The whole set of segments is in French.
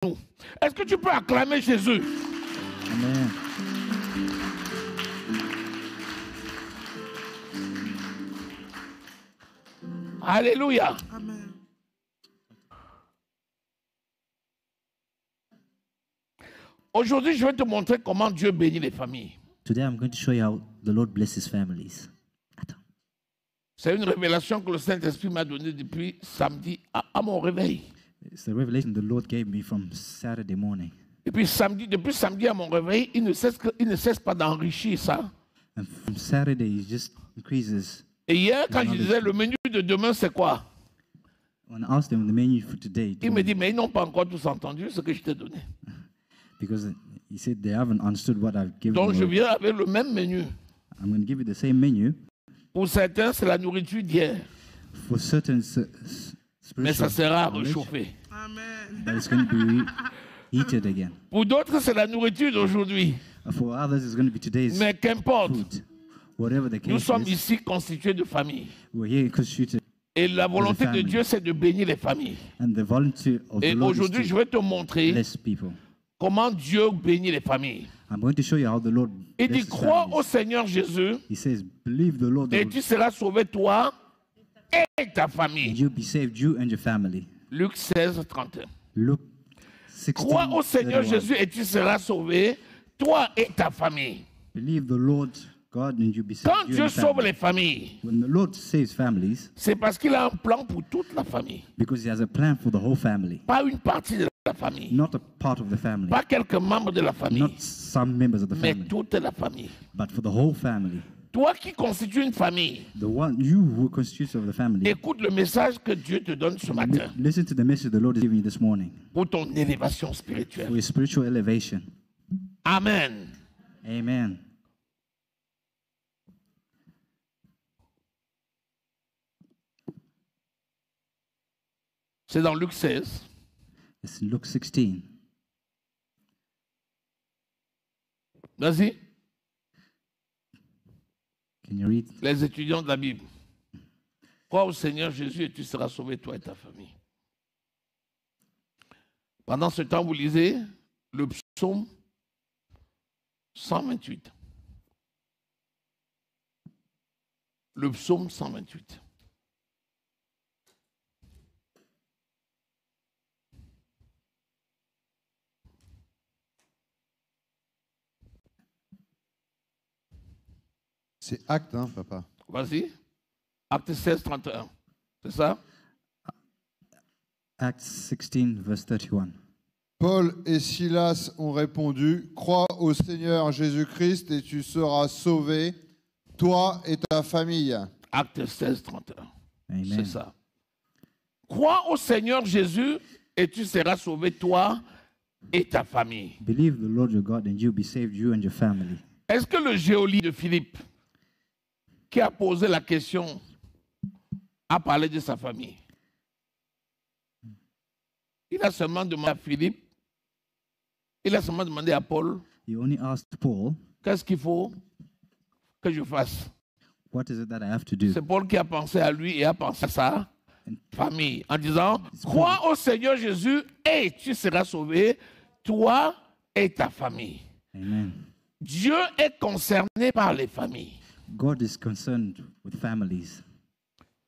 nous. Est-ce que tu peux acclamer Jésus? Amen. Alléluia. Amen. Aujourd'hui, je vais te montrer comment Dieu bénit les familles. Today I'm going to show you how the Lord blesses families. Attends. C'est une révélation que le Saint-Esprit m'a donnée depuis samedi à mon réveil. It's the revelation the Lord gave me from Saturday morning. Et puis depuis samedi à mon réveil, il ne cesse pas d'enrichir ça. And from Saturday, it just increases. Et hier, quand je disais le menu de demain, c'est quoi? When I asked him the menu for today, Il me dit, mais ils n'ont pas encore tous entendu ce que je t'ai donné. because he said they haven't understood what I've given Donc je them. viens avec le même menu. I'm going to give you the same menu. Pour certains, c'est la nourriture d'hier, For certain mais ça spiritual sera knowledge, réchauffé. Amen. but it's going to be heated again. Pour d'autres, c'est la nourriture d'aujourd'hui. For others, it's going to be today's Mais qu'importe, food. Whatever the nous case sommes is, ici constitués de familles. we're here constituted, Et la volonté de family. Dieu, c'est de bénir les familles. and the volunteer of Et the Lord is aujourd'hui, je to vais te montrer bless people. comment Dieu bénit les familles. I'm going to show you how the Lord Il dit, blesses crois au families. Seigneur Jésus He says, believe the Lord, et tu seras sauvé, toi et ta famille. and you'll be saved, you and your family. Luc 16, 31. Luke 16, Crois au Seigneur 31. Jésus et tu seras sauvé, toi et ta famille. Believe the Lord God and you'll be saved, Quand you Dieu and your sauve family. les familles, When the Lord saves families, c'est parce qu'il a un plan pour toute la famille. because He has a plan for the whole family, Pas une partie de la famille, not a part of the family, pas quelques membres de la famille, not some members of the mais family, toute la famille. but for the whole family. Toi qui constitues une famille, The one you who constitutes of the family. écoute le message que Dieu te donne ce matin Listen to the message the Lord is giving you this morning pour ton élévation for spirituelle. your spiritual elevation. Amen. Amen. C'est dans Luc 16. It's in Luke 16. Vas-y, Can you read? les étudiants de la Bible. Crois au Seigneur Jésus et tu seras sauvé, toi et ta famille. Pendant ce temps, vous lisez le psaume 128. Le psaume 128. C'est acte, hein, papa. Vas-y. Acte 16, 31. C'est ça? Acts 16, verse 31. Paul et Silas ont répondu, crois au Seigneur Jésus-Christ et tu seras sauvé, toi et ta famille. Acte 16, 31. Amen. C'est ça. Crois au Seigneur Jésus et tu seras sauvé, toi et ta famille. Believe the Lord your God and you'll be saved, you and your family. Est-ce que le géolier de Philippe, qui a posé la question, a parlé de sa famille? Il a seulement demandé à Philippe, il a seulement demandé à Paul, He only asked Paul, qu'est-ce qu'il faut que je fasse? what is it that I have to do? C'est Paul qui a pensé à lui et a pensé à sa famille en disant, crois au Seigneur Jésus et tu seras sauvé, toi et ta famille. Amen. Dieu est concerné par les familles. God is concerned with families.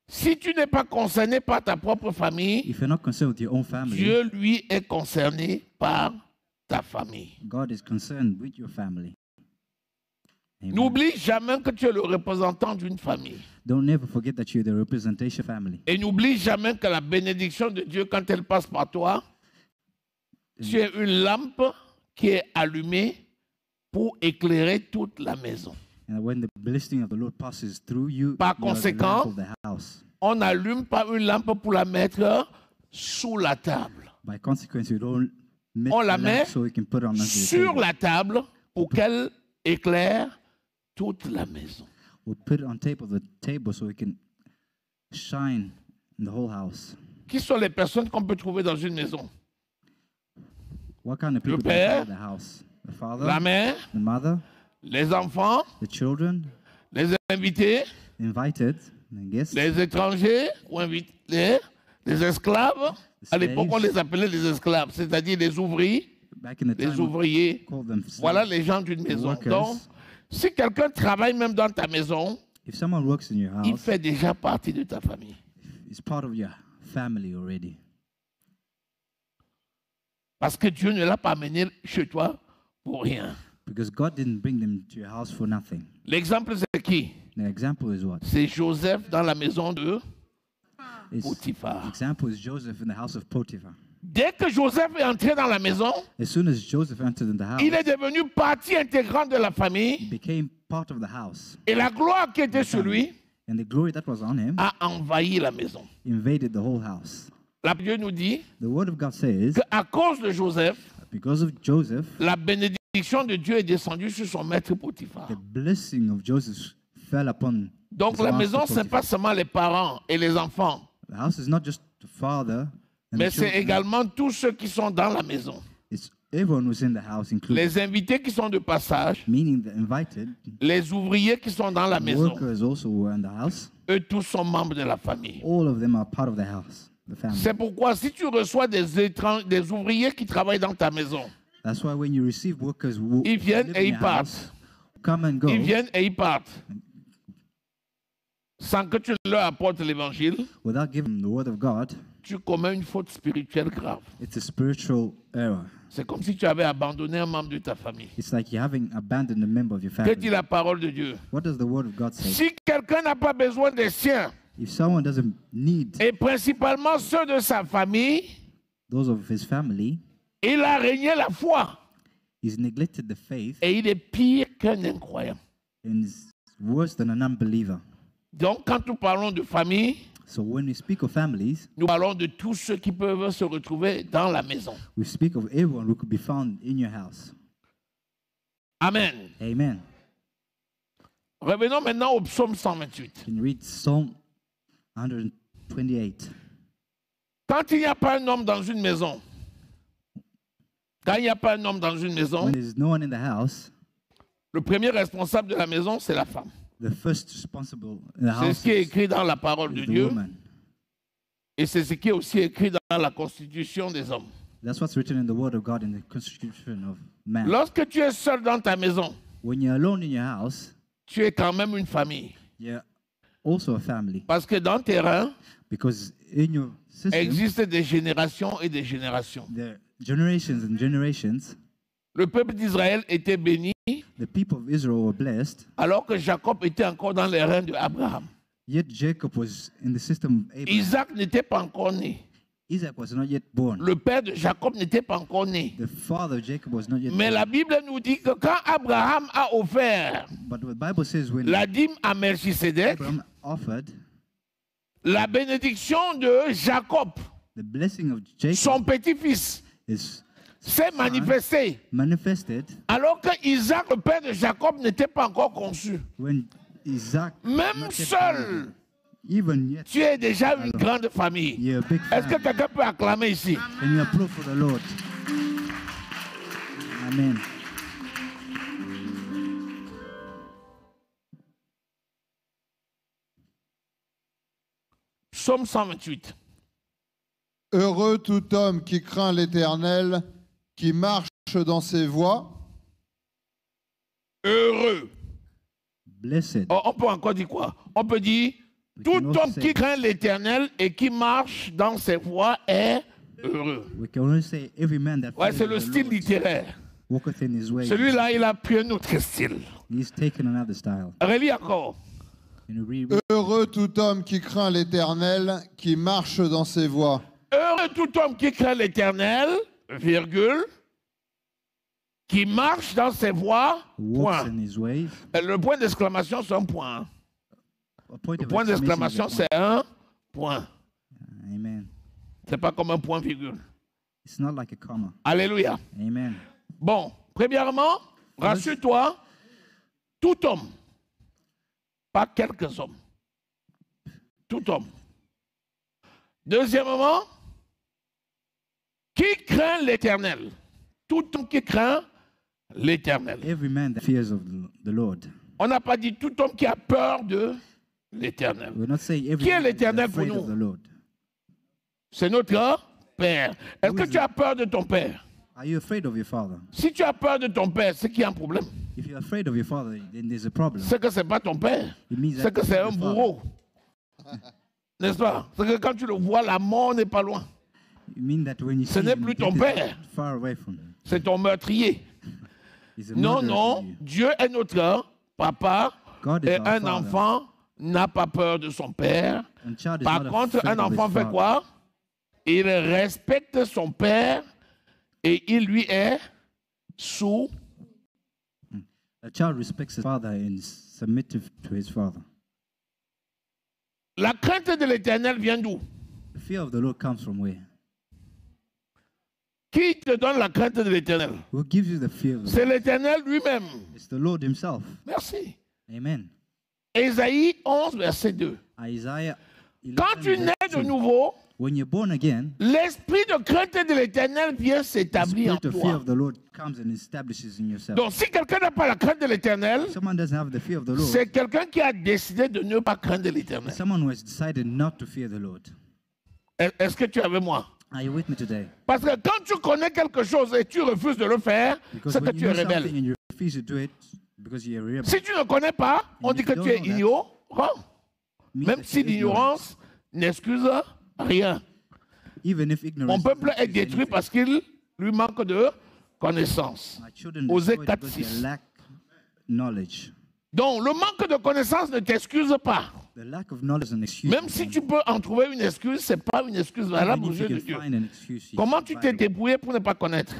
Si tu n'es pas concerné par ta propre famille, If you're not concerned with your own family, Dieu, lui, est concerné par ta famille. God is concerned with your family. Amen. N'oublie jamais que tu es le représentant d'une famille. Don't never forget that you're the representation family. Et n'oublie jamais que la bénédiction de Dieu, quand elle passe par toi, tu es une lampe qui est allumée pour éclairer toute la maison. And when the blessing of the Lord passes through you, Par you are the conséquent, lamp of the house. On n'allume pas une lampe pour la mettre sous la table. By consequence, you don't make On the la lamp met so you can put it on the sur table. la table pour qu'elle éclaire toute la maison. We put it on top of the table so it can shine in the whole house. Qui sont les personnes qu'on peut trouver dans une maison? What kind of people do you père, have in the house? The father, La mère, the mother, les enfants, the children, les invités, invited, the guests, les étrangers ou invités, Les esclaves, à l'époque, on slaves. les appelait les esclaves, c'est-à-dire les ouvriers, Back in the les time, we ouvriers. called them Voilà slaves. les gens d'une maison. workers. Donc, si quelqu'un travaille même dans ta maison, If someone works in your il house, fait déjà partie de ta famille. it's part of your family already. Parce que Dieu ne l'a pas amené chez toi pour rien. Because God didn't bring them to your house for nothing. L'exemple, c'est qui? The example is what? C'est Joseph dans la maison de It's, Potiphar. the example is Joseph in the house of Potiphar. Dès que Joseph est entré dans la maison, As soon as Joseph entered in the house, il est devenu partie intégrante de la he famille became part of the house. et la gloire qui était sur lui And the glory that was on him a envahi la maison. invaded the whole house. La Dieu nous dit The word of God says, qu'à cause de Joseph, because of Joseph, la bénédiction de Dieu est descendue sur son maître Potiphar. the blessing of Joseph fell upon Donc his la master maison, ce n'est Potiphar. pas seulement les parents et les enfants, The house is not just the father, and mais the c'est children. également tous ceux qui sont dans la maison. It's everyone who's in the house, including, Les invités qui sont de passage, meaning the invited, les ouvriers qui sont dans la maison, workers also were in the house. eux tous sont membres de la famille. All of them are part of the house, the family. C'est pourquoi si tu reçois des ouvriers qui travaillent dans ta maison, That's why when you receive workers who ils viennent live et in ils your partent. house, come and go, Ils viennent et ils partent. Sans que tu ne leur apportes l'évangile, without giving them the word of God, tu commets une faute spirituelle grave. it's a spiritual error. C'est comme si tu avais abandonné un membre de ta famille. It's like you having abandoned a member of your Que dit family. la parole de Dieu? What does the word of God say? Si quelqu'un n'a pas besoin des siens, If someone doesn't need et principalement ceux de sa famille, those of his family, il a régné la foi. he's neglected the faith Et il est pire qu'un incroyant. and is worse than an unbeliever. Donc, quand nous parlons de famille, So when we speak of families, nous parlons de tous ceux qui peuvent se retrouver dans la maison. we speak of everyone who could be found in your house. Amen. Amen. Revenons maintenant au psaume 128. Can you read Psalm 128? Quand il n'y a pas un homme dans une maison, quand il n'y a pas un homme dans une maison, When there's no one in the house, le premier responsable de la maison, c'est la femme. the first responsible in the C'est house ce qui est écrit dans la parole de is the Dieu woman. et c'est ce qui est aussi écrit dans la constitution des hommes. That's what's written in the word of God in the constitution of man. Lorsque tu es seul dans ta maison, When you're alone in your house, tu es quand même une famille. you're also a family. Parce que dans tes reins Because in your system, existent des générations et des générations. there are generations and generations. Le peuple d'Israël était béni The people of Israel were blessed, alors que Jacob était encore dans les reins d'Abraham. yet Jacob was in the system of Abraham. Isaac n'était pas encore né. Isaac was not yet born. Le père de Jacob n'était pas encore né. The father of Jacob was not yet Mais born. la Bible nous dit que quand Abraham a offert But the Bible says when la dîme à Melchisédek, Abraham offered la bénédiction de Jacob, the blessing of Jacob son petit-fils, is s'est manifestée. manifested Alors que Isaac, le père de Jacob, n'était pas encore conçu. when Isaac Même not yet seul, born. Even yet tu es déjà une grande famille. you're a big Est-ce que family. quelqu'un peut acclamer ici? And you approve for the Lord. Amen. Psaume 128. Heureux tout homme qui craint l'Éternel, qui marche dans ses voies. Heureux. Blessed. Oh, on peut encore dire quoi? On peut dire We tout can also homme say- qui craint l'Éternel et qui marche dans ses voies est heureux. We can only say every man that Ouais, fears c'est le the style Lord littéraire. walketh in his way. Celui-là, il a pris un autre style. He's taken another style. Relis encore. Can you read? Heureux tout homme qui craint l'Éternel, qui marche dans ses voies. Heureux tout homme qui craint l'Éternel, virgule, qui marche dans ses voies, Walks point. in his ways. Le point d'exclamation, c'est un point. A point Le of point exclamation d'exclamation, is a c'est un point. point. Amen. C'est pas comme un point virgule. It's not like a comma. Alléluia. Amen. Bon, premièrement, rassure-toi, tout homme, pas quelques hommes, tout homme. Deuxièmement, qui craint l'Éternel? Tout homme qui craint l'Éternel. Every man that fears of the Lord. On n'a pas dit tout homme qui a peur de l'Éternel. We're not saying every Qui est man that is l'Éternel pour afraid nous? of the Lord. C'est notre père. Est-ce que tu as peur de ton père? Are you afraid of your father? Si tu as peur de ton père, c'est qu'il y a un problème. If you're afraid of your father, then there's a problem. C'est que ce n'est pas ton père. It means C'est that que c'est un your father. bourreau. N'est-ce pas? C'est que quand tu le vois, la mort n'est pas loin. You mean that when you Ce see n'est him, plus death ton is père. far away from him. C'est ton meurtrier. He's a Non, murderer to non, you. Dieu est notre papa. God is Et our un father. enfant n'a pas peur de son père. And child is Par not contre, afraid un of his enfant fait father. quoi? Il respecte son père et il lui est sous. A child respects his father and is submissive to his father. La crainte de l'Éternel vient d'où? The fear of the Lord comes from where? Qui te donne la crainte de l'Éternel? Who gives you the fear of the C'est Lord? l'Éternel lui-même. It's the Lord himself. Merci. Amen. Ésaïe 11, verset 2. Isaiah 11, Quand tu nais verse de 2. nouveau, When you're born again, l'esprit de crainte de l'Éternel vient the s'établir en spirit of fear toi. of the Lord comes and establishes in yourself. Donc, si quelqu'un n'a pas la crainte de l'Éternel, If someone doesn't have the fear of the Lord, c'est quelqu'un qui a décidé de ne pas craindre l'Éternel. someone who has decided not to fear the Lord. Est-ce que tu es avec moi? Are you with me today? Parce que quand tu connais quelque chose et tu refuses de le faire, Because c'est que when tu you es know something rebelle. and you refuse to do it because you're a rebel, Si tu ne connais pas, on dit que tu es ignorant. means Même that si you're ignorant. l'ignorance n'excuse rien. Even if ignorance Mon peuple doesn't est excuse détruit anything. parce qu'il lui manque de connaissance. My children Osée destroyed 4, because they 6. lack knowledge. Donc, le manque de connaissance ne t'excuse pas. The lack of knowledge is an excuse. Même for si them. tu peux en trouver une excuse, ce n'est pas une excuse valable Even aux if you yeux de can Dieu. find an excuse, you Comment should tu find t'es it. débrouillé pour ne pas connaître?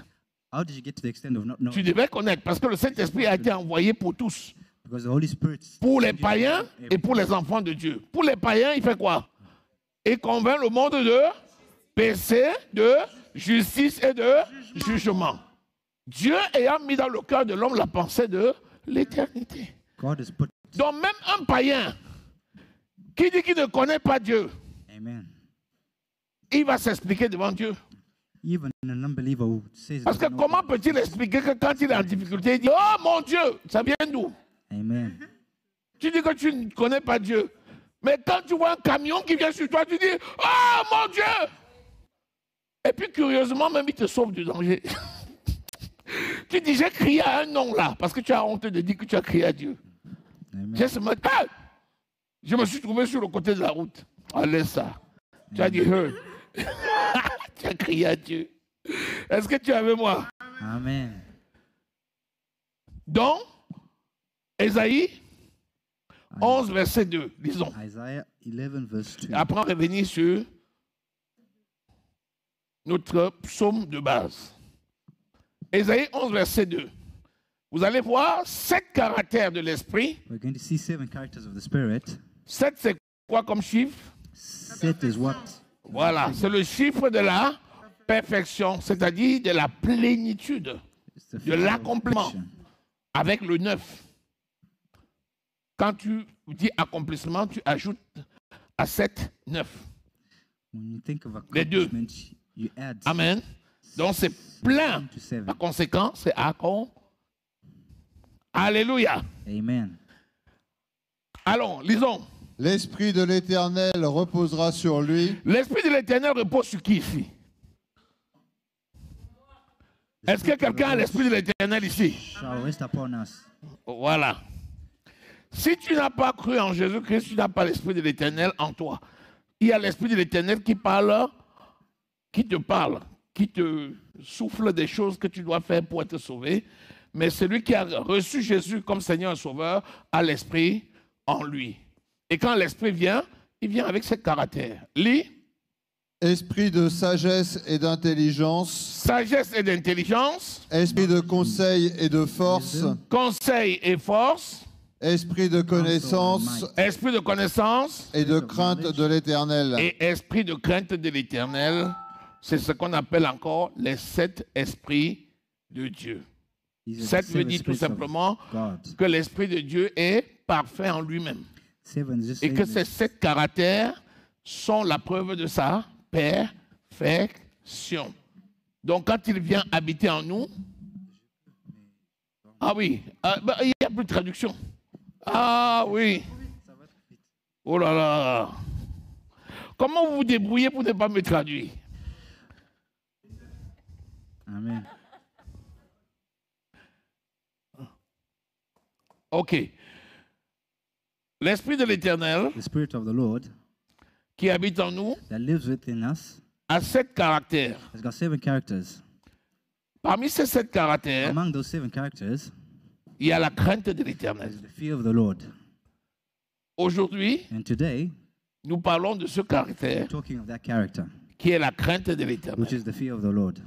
How did you get to the extent of not knowing? Tu devais connaître parce que le Saint-Esprit a été envoyé pour tous. Because the Holy Spirit Pour les sent you païens to et pour les enfants de Dieu. Pour les païens, il fait quoi? Il convainc le monde de péché, de justice et de jugement. Dieu ayant mis dans le cœur de l'homme la pensée de l'éternité. God has put. Donc même un païen qui dit qu'il ne connaît pas Dieu, Amen. il va s'expliquer devant Dieu. Even an unbeliever who says Parce que doesn't know comment God. peut-il expliquer que quand il est en difficulté, il dit « Oh mon Dieu, ça vient d'où ?» Amen. Tu dis que tu ne connais pas Dieu. Mais quand tu vois un camion qui vient sur toi, tu dis « Oh mon Dieu !» Et puis curieusement, même il te sauve du danger. Tu dis « J'ai crié à un nom là » parce que tu as honte de dire que tu as crié à Dieu. Amen. J'ai ce matin, ah, je me suis trouvé sur le côté de la route. Allez ça. Tu as dit « Hey !» Tu as crié à Dieu. Est-ce que tu es avec moi? Amen. Donc, Ésaïe 11, verset 2, disons. Isaiah 11 verse 2. Après, on revenir sur notre psaume de base. Ésaïe 11, verset 2. Vous allez voir 7 caractères de l'esprit. We're going to see 7 characters of the Spirit. 7, c'est quoi comme chiffre? 7 is what? Voilà, c'est le chiffre de la perfection, c'est-à-dire de la plénitude, It's the de figure of l'accomplissement, perfection. avec le 9. Quand tu dis accomplissement, tu ajoutes à 7, 9. When you think of Les deux. accomplishment, you add Amen. Donc c'est plein. 7 to 7. Par conséquent, c'est accompli. Alléluia. Amen. Allons, lisons. L'Esprit de l'Éternel reposera sur lui. L'Esprit de l'Éternel repose sur qui ici? Est-ce que quelqu'un a l'Esprit de l'Éternel ici? Shall rest upon us. Voilà. Si tu n'as pas cru en Jésus-Christ, tu n'as pas l'Esprit de l'Éternel en toi. Il y a l'Esprit de l'Éternel qui parle, qui te parle, qui te souffle des choses que tu dois faire pour être sauvé. Mais celui qui a reçu Jésus comme Seigneur et Sauveur a l'Esprit en lui. Et quand l'Esprit vient, il vient avec ses caractères. Lis. Esprit de sagesse et d'intelligence. Sagesse et d'intelligence, Esprit de conseil et de force. conseil et force, Esprit de connaissance esprit de connaissance et de crainte de l'Éternel. et esprit de crainte de l'Éternel. C'est ce qu'on appelle encore les 7 esprits de Dieu. These are the 7 veut 7 dire tout spirits of simplement God. que l'Esprit de Dieu est parfait en lui-même. 7 is just Et saying que that ces 7 caractères sont la preuve de sa perfection. Donc quand il vient habiter en nous, ah oui, il n'y a plus de traduction. Ah oui. Oh là là. Comment vous vous débrouillez pour ne pas me traduire? Amen. Ok. L'Esprit de l'Éternel The Spirit of the Lord qui habite en nous that lives within us a 7 caractères. has got 7 characters. Parmi ces 7 caractères, Among those 7 characters il y a la crainte de l'Éternel. is the fear of the Lord. Aujourd'hui, And today, nous parlons de ce caractère we're talking of that character, qui est la crainte de which l'Éternel. is the fear of the Lord.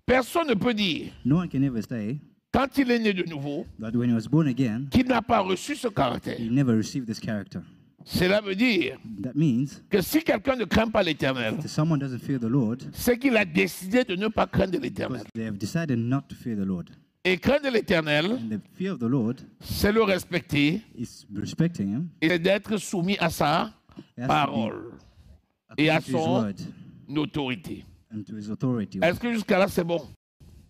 Personne ne peut dire, No one can ever say quand il est né de nouveau, that when he was born again, qu'il n'a pas reçu ce caractère. he never received this character. Cela veut dire That means que si quelqu'un ne craint pas l'Éternel, if someone doesn't fear the Lord, c'est qu'il a décidé de ne pas craindre l'Éternel. because they have decided not to fear the Lord. Et craindre l'Éternel, And the fear of the Lord c'est le respecter is respecting him et d'être soumis à sa It has to be parole et à according to his son word autorité. and to his authority. Est-ce que jusqu'à là c'est bon?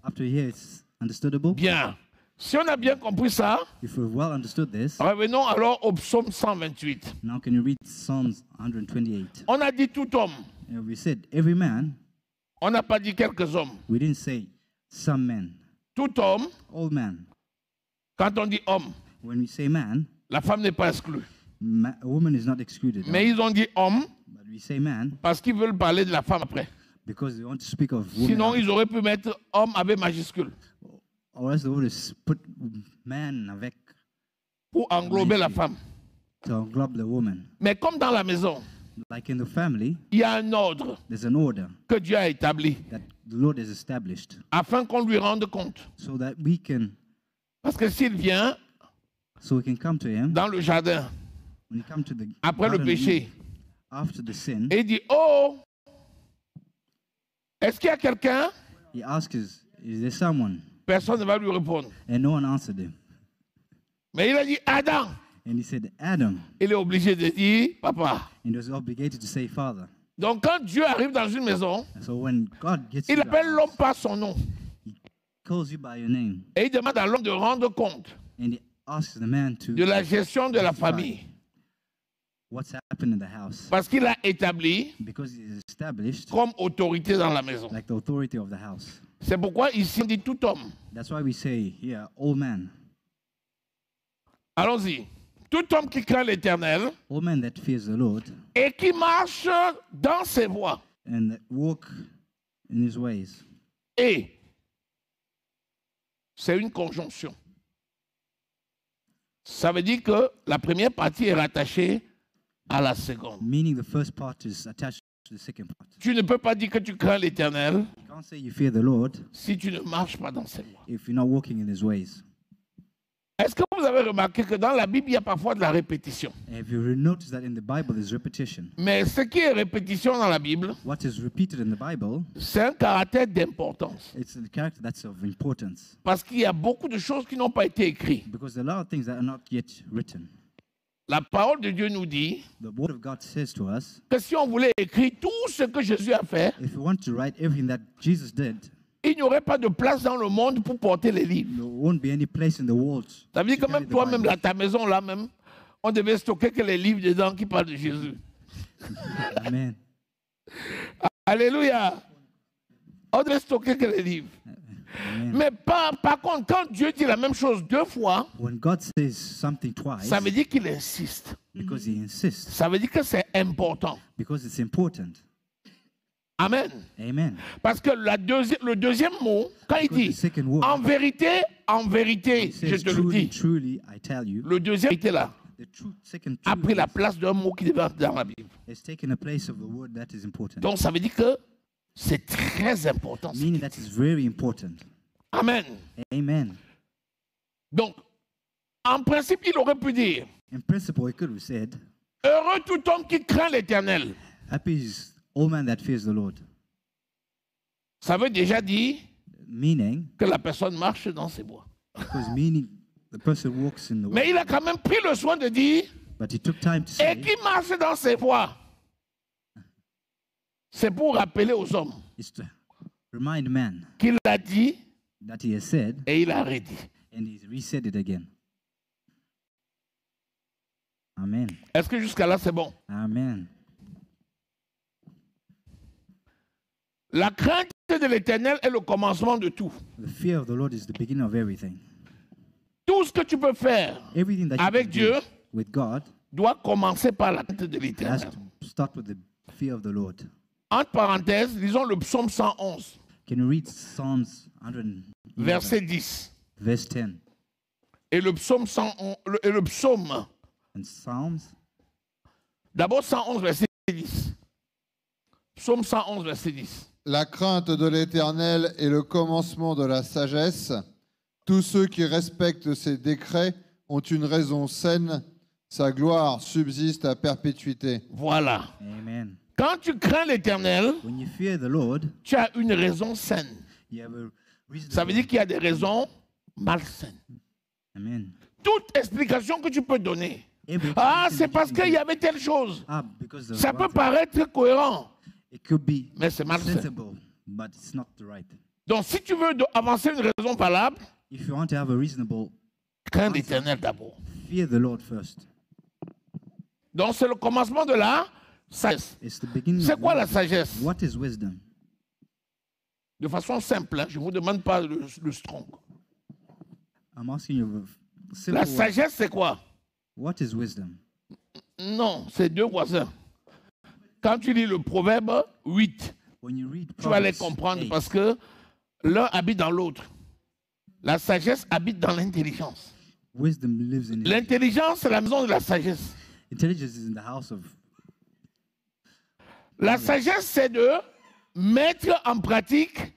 Up to here, it's understandable. Bien. Si on a bien compris ça, If we've well understood this, revenons alors au psaume 128. now can you read Psalms 128? On a dit tout homme, And we said every man. on n'a pas dit quelques hommes. We didn't say some men. Tout homme, All man. quand on dit homme, When we say man, la femme n'est pas exclue. a woman is not excluded. Mais ils ont dit homme But we say man parce qu'ils veulent parler de la femme après. because they want to speak of woman. Sinon, ils auraient pu mettre homme avec majuscule Or else they would have put man avec pour englober la femme. to englobe the woman. Mais comme dans la maison, Like in the family, il y a un ordre there's an order que Dieu a établi that the Lord has established afin qu'on lui rende compte. so that we can Parce que s'il vient come to him dans le jardin when you come to the après le garden péché after the sin. et dit, oh, est-ce qu'il y a quelqu'un? He asks, is there someone? Personne ne va lui répondre. And no one answered him. Mais il a dit, Adam. And he said, Adam. Il est obligé de dire, papa. And he was obligated to say, Father. Donc quand Dieu arrive dans une maison, And so when God gets il to appelle your l'homme house, par son nom. he calls you by your name. Et il demande à l'homme de rendre compte And he asks the man to de la gestion de la testify famille. what's happened in the house. Parce qu'il a établi Because he is established comme autorité dans la maison. like the authority of the house. C'est pourquoi ici on dit tout homme. That's why we say here, all man. Allons-y. Tout homme qui craint l'Éternel All man that fears the Lord et qui marche dans ses voies. and that walk in his ways. Et c'est une conjonction. Ça veut dire que la première partie est rattachée à la seconde. Meaning the first part is attached to the second part. Tu ne peux pas dire que tu crains l'Éternel You can't say you fear the Lord si tu ne marches pas dans ses voies. if you're not walking in his ways. Est-ce que vous avez remarqué que dans la Bible, il y a parfois de la répétition? Have you noticed that in the Bible there's repetition? Mais ce qui est répétition dans la Bible, What is repeated in the Bible, c'est un caractère d'importance. it's a character that's of importance. Parce qu'il y a beaucoup de choses qui n'ont pas été écrites. Because there are a lot of things that are not yet written. La parole de Dieu nous dit The Word of God says to us, que si on voulait écrire tout ce que Jésus a fait, if you want to write everything that Jesus did, il n'y aurait pas de place dans le monde pour porter les livres. there won't be any place in the world. Ça veut dire to que carry même the toi-même, Bible. là, ta maison, là même, on devait stocker que les livres dedans qui parlent de Jésus. Amen. Alléluia. On devait stocker que les livres. Amen. Mais par contre, quand Dieu dit la même chose 2 fois, When God says something twice, ça veut dire qu'il insiste. because he insists, Ça veut dire que c'est important. because it's important. Amen. Amen. Parce que le deuxième mot, quand il Because the dit second word, en vérité, he je says, te le truly, dis. truly, I tell you, Le deuxième était là, the second a pris la truth place d'un mot qui devait être dans la Bible. has taken a place of the word that is important. Donc ça veut dire que c'est très important. Meaning that is very important. Amen. Amen. Donc, en principe, il aurait pu dire, In principle, he could have said, heureux tout homme qui craint l'Éternel. happy is all man that fears the Lord. Ça veut déjà dire Meaning, que la personne marche dans ses voies. because meaning the person walks in the Mais way. il a quand même pris le soin de dire, But he took time to et say, qui marche dans ses voies. C'est pour rappeler aux hommes is to remind man qu'il a dit that he has said, et il a redit. and he resaid it again. Amen. Est-ce que jusqu'à là c'est bon? Amen. La crainte de l'Éternel est le commencement de tout. The fear of the Lord is the beginning of everything. Tout ce que tu peux faire Everything that you avec can Dieu do with God doit commencer par la crainte de has l'Éternel. to start with the fear of the Lord. Entre parenthèses, lisons le psaume 111, Can you read Psalms 111, verset 10. verse 10? Et le psaume 111, et le psaume, And Psalms, d'abord 111, verset 10. Psaume 111, verset 10. La crainte de l'Éternel est le commencement de la sagesse. Tous ceux qui respectent ses décrets ont une raison saine. Sa gloire subsiste à perpétuité. Voilà. amen. Quand tu crains l'Éternel, When you fear the Lord, tu as une raison saine. you have a reason. Ça veut dire qu'il y a des raisons malsaines. Amen. Toute explication que tu peux donner. Every Ah, explanation c'est that parce you can qu'il y give, avait telle chose. because of Ça one peut thing. paraître cohérent, It could be mais c'est malsain. sensible, but it's not the right thing. Donc, si tu veux avancer une raison valable, If you want to have a reasonable, crains l'Éternel d'abord. fear the Lord first. Donc, c'est le commencement de la sagesse. It's the beginning. C'est of quoi la wisdom. sagesse? What is wisdom? De façon simple, hein, je ne vous demande pas le strong. I'm asking you a simple La word. sagesse, c'est quoi? What is wisdom? Non, c'est deux voisins. Quand tu lis le Proverbe 8, When you read tu vas les Proverbs comprendre 8, parce que l'un habite dans l'autre. La sagesse habite dans l'intelligence. wisdom lives in it. L'intelligence, c'est la maison de la sagesse. Intelligence is in the house of. La sagesse, c'est de mettre en pratique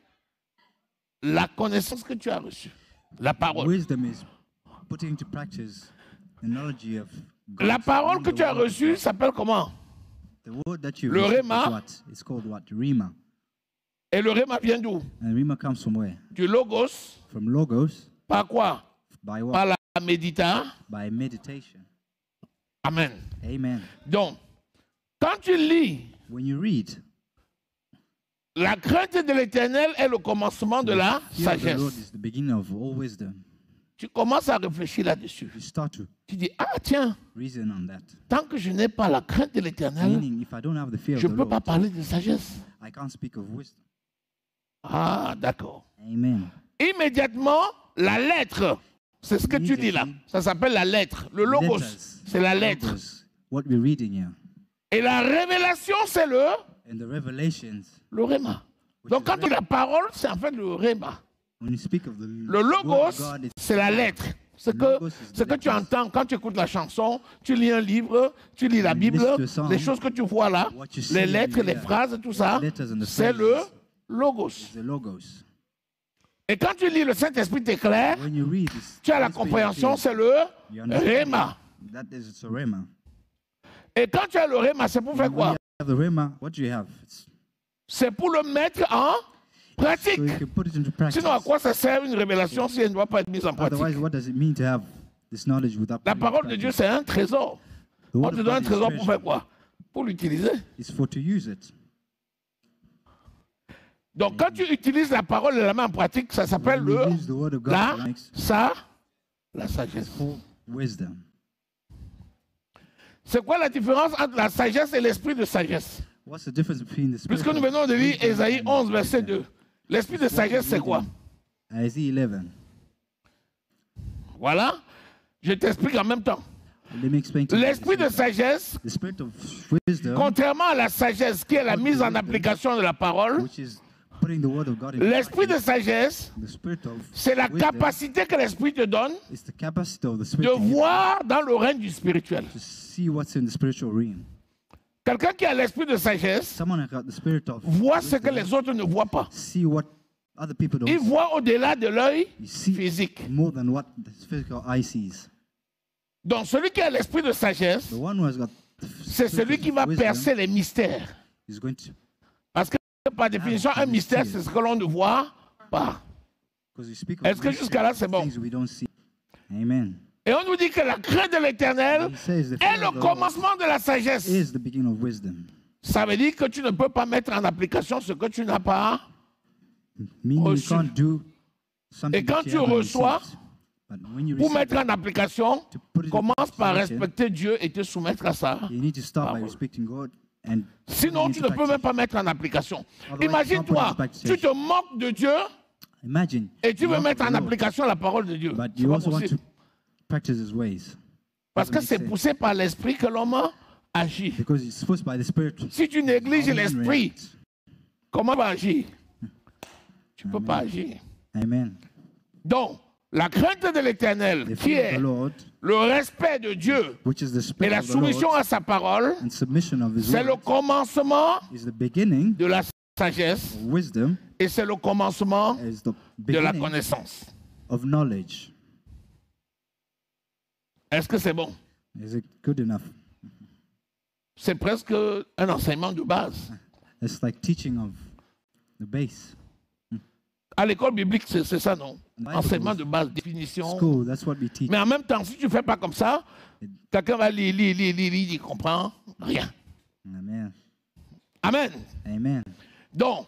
la connaissance que tu as reçue, la parole. Wisdom is putting into practice the knowledge of God. La parole que The tu as word of reçue God. s'appelle comment? The word that you Le received is Rhéma. what? It's called what? Rima. Et le rhéma vient d'où? And Rima comes from where? Du logos. From logos. Par quoi? By what? Par la médita. By meditation. Amen. Amen. Donc, quand tu lis, When you read, la crainte de l'Éternel est le commencement de la fear of the Lord sagesse. is the beginning of all wisdom. Tu commences à réfléchir là-dessus. You start to Tu dis, ah tiens, reason on that. tant que je n'ai pas la crainte de l'Éternel, Meaning, if I don't have the fear je of ne the peux pas Lord, parler de sagesse. I can't speak of wisdom. Ah, d'accord. Amen. Immédiatement, la lettre, c'est ce que tu dis là. Ça s'appelle la lettre. Le logos, Letters. c'est la lettre. Logos, what we're reading here. Et la révélation, c'est le And the revelations, rhéma. Donc quand tu dis la parole, c'est en fait le rhéma. when you speak of the Le word logos, of God, it's c'est la lettre. Ce Logos is que the tu letters. entends quand tu écoutes la chanson, tu lis un livre, tu lis la You Bible, listen to a song, les choses que tu vois là, what you see les in lettres, the les phrases, tout ça, letters and the c'est phrases. le logos. the logos. Et quand tu lis le Saint-Esprit t'éclaire, When you read this, tu as la this page, compréhension, c'est le you understand rhéma. That is it's a rhema. Et quand tu as le rhéma, c'est pour faire When quoi? you have the rhema, what do you have? C'est pour le mettre en pratique. So you can put it into practice. Sinon, à quoi ça sert une révélation si elle ne doit pas être mise en pratique? Otherwise, what does it mean to have this knowledge without La putting it parole into de Dieu, practice? c'est un trésor. The On word te of donne un God is trésor pour faire treasure. quoi? Pour l'utiliser. It's for to use it. Donc, quand tu utilises la parole et la main en pratique, ça s'appelle When you le use the word of God, la it's la sagesse. called wisdom. C'est quoi la différence entre la sagesse et l'esprit de sagesse? What's the difference between the spirit Puisque nous of venons de lire wisdom Ésaïe and 11, verset wisdom? 2. L'esprit de sagesse, c'est quoi? Isaiah 11. Voilà. Je t'explique en même temps. Let me explain to you. L'esprit de sagesse, The spirit of wisdom, contrairement à la sagesse qui est la mise en application de la parole, which is putting the word of God in l'esprit de practice, sagesse, the spirit of c'est la wisdom capacité que l'esprit te donne is the capacity of the spirit de to use voir dans le règne du spirituel. to see what's in the spiritual realm. Quelqu'un qui a l'esprit de sagesse Someone who got the spirit of voit ce que wisdom, les autres ne voient pas. see what other people don't Il see. voit au-delà de l'œil You see physique. more than what the physical eye sees. Donc celui qui a l'esprit de sagesse, The one who has got the c'est spirit celui of qui va wisdom percer les mystères. is going to, Parce que par définition, un mystère, c'est ce que l'on ne voit pas. because you speak Est-ce of que jusqu'à là, c'est bon? things we don't see. Amen. Et on nous dit que la crainte de l'Éternel He says the est fear le of the Lord commencement de la sagesse. is the beginning of wisdom. Ça veut dire que tu ne peux pas mettre en application ce que tu n'as pas. Meaning you Reçu. can't do something Et quand that tu you haven't reçois, received. But when you Pour receive mettre en application, to put it into commence par application, respecter Dieu et te soumettre à ça. you need to start by Parole. respecting God and Sinon, tu ne peux même pas mettre en application. Imagine-toi, tu te moques de Dieu imagine et tu you veux love mettre the en Lord, application la parole de Dieu. but C'est you pas also want possible. to practice His ways. Parce que Doesn't c'est make poussé par l'esprit que l'homme agit. Because it's supposed by the Spirit. Si tu négliges How man l'esprit, reacts. comment va agir? Tu ne peux pas agir. Amen. Donc, la crainte de l'Éternel, The qui fear of est the Lord, le respect de Dieu which is the et spirit la of the soumission Lord à sa parole, and submission of His c'est le word, commencement is the beginning de la sagesse of wisdom, et c'est le commencement is the de la beginning connaissance. of knowledge. Est-ce que c'est bon? Is it good enough? C'est presque un enseignement de base. It's like teaching of the base. À l'école biblique, c'est ça, non? Bible Enseignement de base, définition. School, that's what we teach. Mais en même temps, si tu ne fais pas comme ça, quelqu'un va lire, il ne comprend rien. Amen. Amen. Amen. Donc,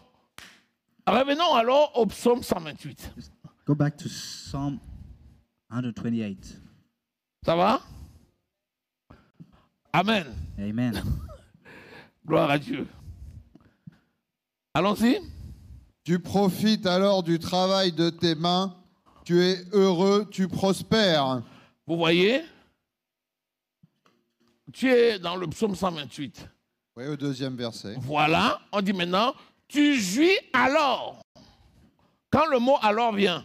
revenons alors au psaume 128. Go back to Psalm 128. Ça va? Amen. Amen. Gloire à Dieu. Allons-y. Tu profites alors du travail de tes mains, tu es heureux, tu prospères. Vous voyez? Tu es dans le psaume 128. Oui, au deuxième verset. Voilà, on dit maintenant, tu jouis alors. Quand le mot alors vient,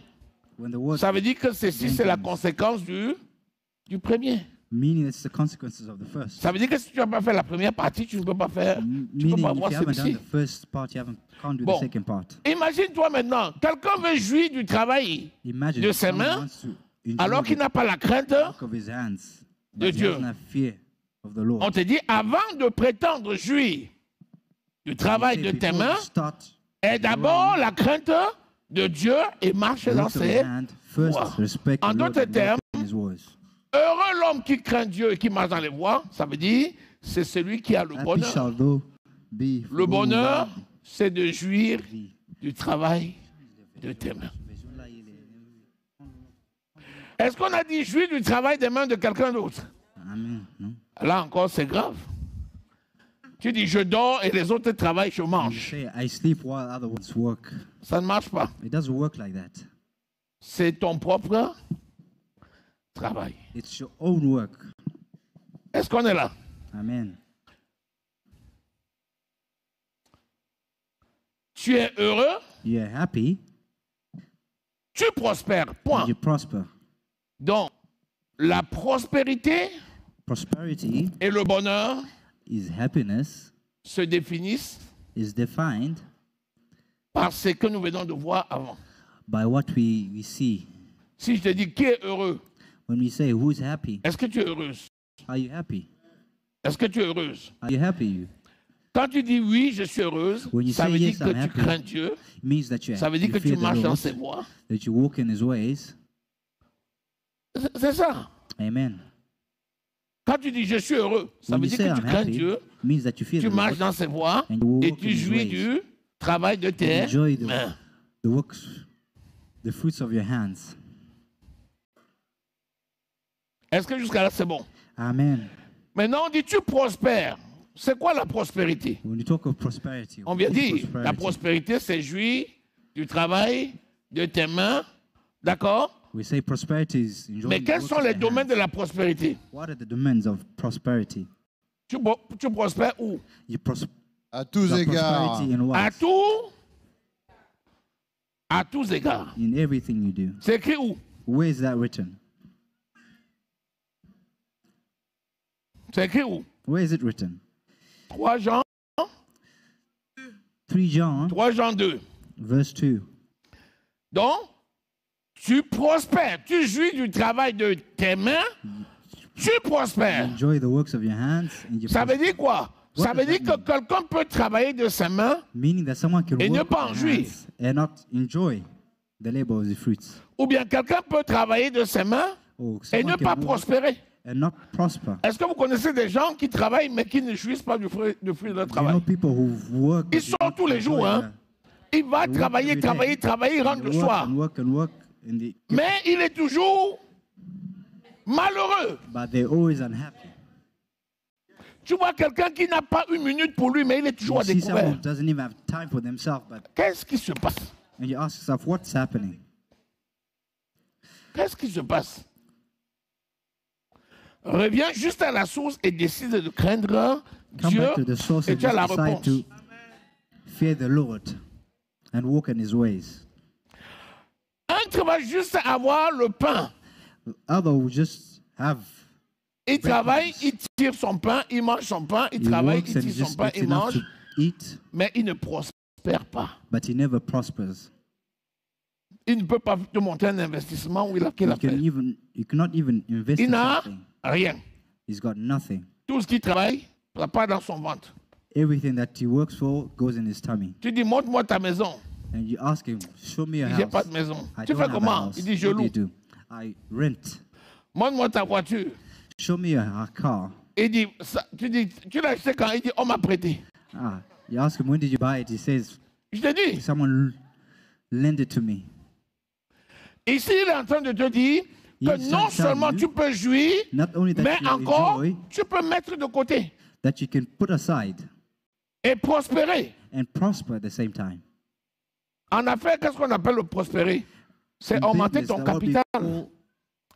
When the word ça veut dire que ceci, c'est la conséquence du premier. meaning it's the consequences of the first. Ça veut dire que si tu n'as pas fait la première partie, tu ne peux pas faire, tu peux Meaning pas if voir you haven't done celui-ci. the first part, can't do Bon. the second part. Imagine-toi maintenant, quelqu'un veut jouir du travail Imagine de if ses someone mains wants to enjoy alors qu'il the n'a pas la crainte. work of his hands, de but he Dieu. doesn't have fear of the Lord. On te dit, avant de prétendre jouir du travail Say, de tes before mains, you start aie d'abord la crainte de Dieu et marche the dans work of ses your hand, first voies. respect En the Lord d'autres and walk termes, in His ways. Heureux l'homme qui craint Dieu et qui marche dans les voies, ça veut dire, c'est celui qui a le Happy bonheur. shall thou be for Le those who bonheur, love c'est de jouir thee. du travail de tes mains. Est-ce qu'on a dit jouir du travail des mains de quelqu'un d'autre? Amen. No? Là encore, c'est grave. Tu dis je dors et les autres travaillent, je You mange. say, I sleep while other ones work. Ça ne marche pas. It doesn't work like that. C'est ton propre travail. It's your own work. Est-ce qu'on est là? Amen. Tu es heureux, You're happy tu prospères. Point. and you prosper. Donc, la prospérité Prosperity et le bonheur is happiness, se définissent is defined par ce que nous venons de voir avant. by what we see. Si je te dis qui est heureux, When we say who's happy, est-ce que tu es heureuse? are you happy? Est-ce que tu es heureuse? Are you happy? You? Quand tu dis oui, je suis heureuse, When you ça say veut dire yes, que I'm tu happy, crains Dieu, It means that ça veut dire you que tu fear the marches dans Lord, ses voies. that you walk in His ways. C'est ça. Amen. Quand tu dis je suis heureux, ça When veut you dire say que tu I'm crains happy, Dieu, it means that you fear tu the marches Lord, dans ses voies and you et walk in tu His jouis ways. du travail de tes Enjoy mains. the works, the fruits of your hands. Est-ce que jusqu'à là c'est bon? Amen. Maintenant on dit tu prospères. C'est quoi la prospérité? When you talk of prosperity, On vient what is dire, la prosperity? prospérité c'est jouir du travail de tes mains. D'accord? We say prosperity is enjoying Mais the quels works sont of les your domaines hands. de la prospérité? What are the domains of prosperity? Tu prospères où? You À tous égards. prosperity in what? À tous égards. In everything you do. C'est écrit où? Where is that written? C'est écrit où? Where is it written? 3 Jean, 3 John, 3 Jean 2. verse 2. Donc, tu prospères, tu jouis du travail de tes mains, tu prospères. Enjoy the works of your hands. And you Ça veut dire quoi? Ça veut dire que quelqu'un peut travailler de ses mains meaning that someone can et ne work pas en with jouir. their hands and not enjoy the labor of the fruits. ou bien quelqu'un peut travailler de ses mains Or et someone ne can pas work prospérer. and not prosper. Est-ce que vous connaissez des gens qui travaillent mais qui ne jouissent pas du fruit de leur You know travail? people who work. Ils but they sont don't tous les jours, enjoy hein. Il va they work travailler, every day. travailler, travailler, il rentre le They work soir. and work and work, and they, Mais il est toujours malheureux. but they're always unhappy. Tu vois quelqu'un qui n'a pas une minute pour lui, mais il est toujours You à see someone who découvert. doesn't even have time for themselves, but Qu'est-ce qui se passe? and you ask yourself, what's happening? Qu'est-ce qui se passe? Reviens juste à la source et décide de craindre Come Dieu back to the source et and tu as la just decide réponse. to fear the Lord and walk in His ways. Un qui va juste avoir le pain. Other will just have. Il travaille, il tire son pain, il mange son pain, il He travaille, works il and tire son just pain, gets il enough mange, to eat, mais il ne prospère pas. but he never prospers. Il ne peut pas te montrer un investissement où qu'il a fait. You cannot even invest Il in n'a something. rien. He's got nothing. Tout ce qu'il travaille, ça part dans son ventre. Everything that he works for goes in his tummy. Tu dis, montre-moi ta maison. And you ask him, show me a Il dit, j'ai house. pas de maison. I Tu don't fais have a comment? house. Il dit, je What do you loue. do? I rent. Montre-moi ta voiture. Show me a car. Il dit, tu dis, tu l'as acheté quand? Il dit, on m'a prêté. You ask him, when did you buy it? He says, Je te dis, someone lend it to me. ici, il est en train de te dire que He's non telling seulement you tu peux jouir, Not only that mais you encore, enjoy, tu peux mettre de côté that you can put aside et prospérer. and prosper at the same time. En affaires, qu'est-ce qu'on appelle le prospérer? C'est In augmenter business, ton that what we capital call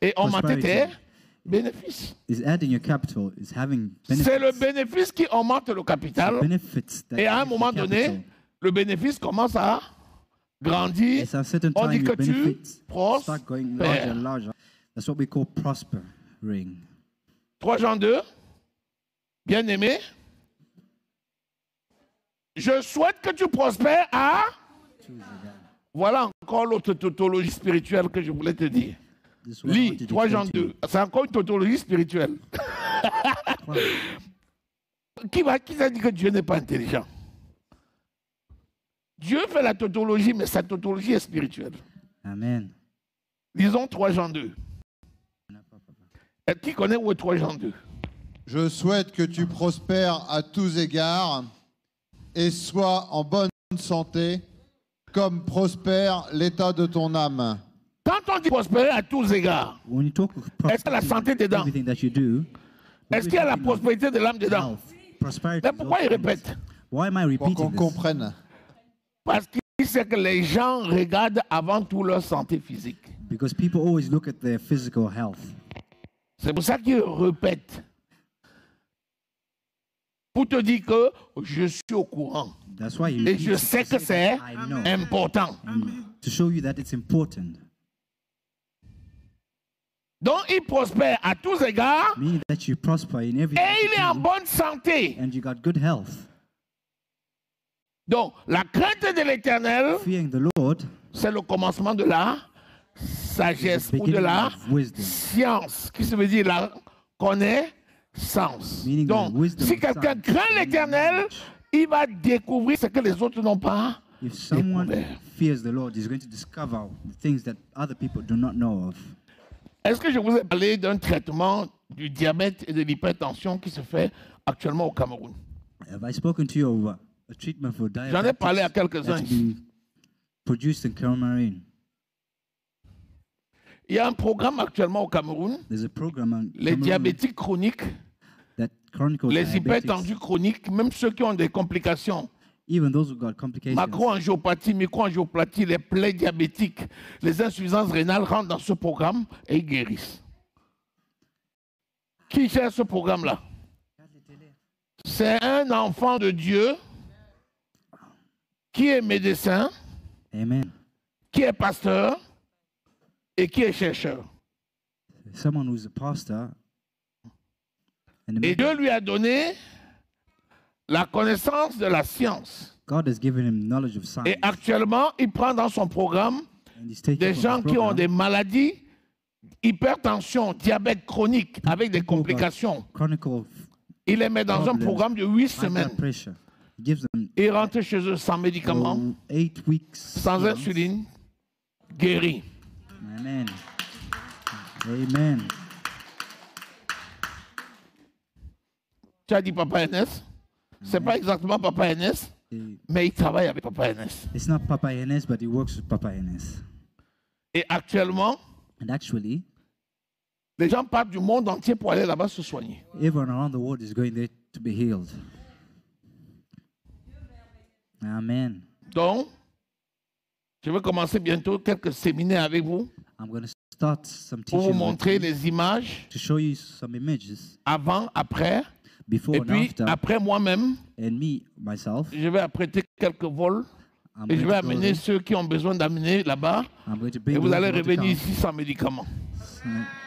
et augmenter tes prosperity. bénéfices. Is adding your capital, is having C'est le benefits. bénéfice qui augmente le capital. Benefits that Et à un give the moment donné, capital. le bénéfice commence à grandir. It's a certain On dit time que your tu benefits start going larger prospères. and larger. That's what we call prospering. 3 Jean 2, bien-aimé, je souhaite que tu prospères à... Voilà encore l'autre tautologie spirituelle que je voulais te dire. This is what I Lis wanted to 3 Jean explain to 2. C'est encore une tautologie spirituelle. you. Qui t'a dit que Dieu n'est pas intelligent? Dieu fait la tautologie, mais sa tautologie est spirituelle. Amen. Lisons 3 Jean 2. Et qui connaît où est 3 Jean 2? Je souhaite que tu prospères à tous égards et sois en bonne santé, comme prospère l'état de ton âme. Quand on dit prospérer à tous égards, When you talk of est-ce que la santé dedans? everything that you do, Est-ce qu'il y a la prospérité de l'âme dedans? prosperity. Mais pourquoi il répète? Why am I Pour qu'on repeating this? comprenne. Parce qu'il sait que les gens regardent avant tout leur santé physique. Because people always look at their physical health. C'est pour ça qu'il répète. Pour te dire que je suis au courant. That's why he Et je repeats sais it to que say c'est that I know. important. To show you that it's important. Donc il prospère à tous égards Meaning that you prosper in everything et that il est you en do, bonne santé. and you got good health. Donc la crainte de l'éternel, Fearing the Lord c'est le commencement de la is sagesse the ou de beginning la of wisdom. science, qui se veut dire la connaissance. Meaning the Donc, wisdom si of quelqu'un science, craint l'éternel, knowledge. il va découvrir ce que les autres n'ont pas. If someone découvert. fears the Lord, he's going to discover the things that other people do not know of. Est-ce que je vous ai parlé d'un traitement du diabète et de l'hypertension qui se fait actuellement au Cameroun? Have I spoken to you of a treatment for J'en ai parlé à diabetes quelques-uns that's ici. been produced in Cameroon? Il y a un programme actuellement au Cameroun, There's a program on les Cameroon diabétiques chroniques, that chronicles les diabetics, hypertendus chroniques, même ceux qui ont des complications, even those who got complications. macroangiopathie, microangiopathie, les plaies diabétiques, les insuffisances rénales rentrent dans ce programme et ils guérissent. Qui gère ce programme-là? C'est un enfant de Dieu qui est médecin, Amen. qui est pasteur et qui est chercheur. Someone who's a pastor and a Et man- Dieu lui a donné la connaissance de la science. God has given him knowledge of science. Et actuellement, il prend dans son programme And he's taking des from gens the qui ont program des maladies, hypertension, diabète chronique, avec des people who got complications. chronicle Il les met dans un problems, programme de 8 high semaines. blood pressure. He gives them Ils rentrent chez eux sans médicaments, 8 weeks. sans treatment. insuline, guéris. Amen. Amen. Tu as dit Papa NS? C'est pas exactement Papa NS, mais il travaille avec Papa NS. It's not Papa Enes, but he works with Papa Enes. Et actuellement, And actually, les gens partent du monde entier pour aller là-bas se soigner. everyone around the world is going there to be healed. Amen. Donc, je vais commencer bientôt quelques séminaires avec vous I'm going to start some pour vous teaching montrer les images to show you some images avant, après, before et and puis after. après moi-même, And me, myself, je vais apprêter quelques vols I'm et je going vais to go amener there. ceux qui ont besoin d'amener là-bas I'm going to et bring vous those allez who want to revenir come. ici sans médicaments.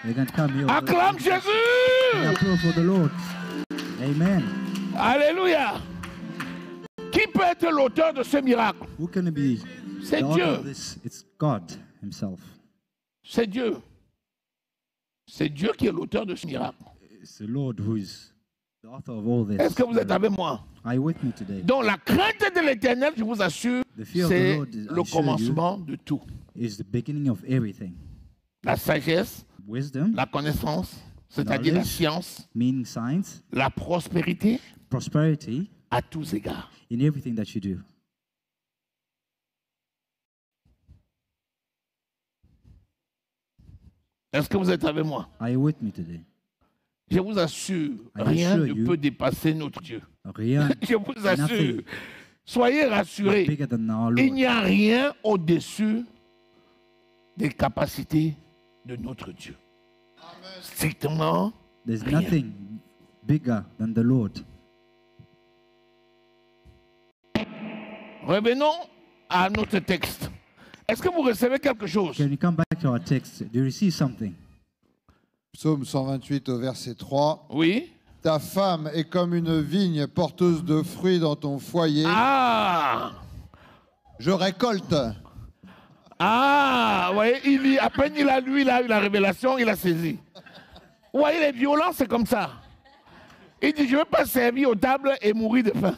They're going to come here. Acclame And Jésus! applaud for the Lord. Amen. Alléluia! Qui peut être l'auteur de ce miracle? Who can be C'est the author Dieu. of this? It's God himself. C'est Dieu. C'est Dieu qui est l'auteur de ce miracle. It's the Lord who is the author of all this. Est-ce que vous êtes avec moi? Are you with me today? Donc la crainte de l'Éternel, je vous assure, The fear of the c'est Lord, I le assure commencement de tout. Is the beginning of everything. La sagesse, Wisdom, la connaissance, c'est-à-dire la Knowledge. science, meaning science, la prospérité prosperity à tous égards. in everything that you do. Est-ce que vous êtes avec moi? Are you with me today? Je vous assure, I rien assure ne you. peut dépasser notre Dieu. Rien Je vous assure. Nothing. Soyez is rassurés. bigger than our Il Lord. n'y a rien au-dessus des capacités de notre Dieu. Strictement, There's rien. nothing bigger than the Lord. revenons à notre texte. Est-ce que vous recevez quelque chose? Can you come back to our text? Do you receive something? Psaume 128 au verset 3. Oui. Ta femme est comme une vigne porteuse de fruits dans ton foyer. Ah! Je récolte. Ah! Vous voyez, à peine il a eu la révélation, il a saisi. Vous voyez, les violents, c'est comme ça. Il dit, je ne veux pas servir aux tables et mourir de faim.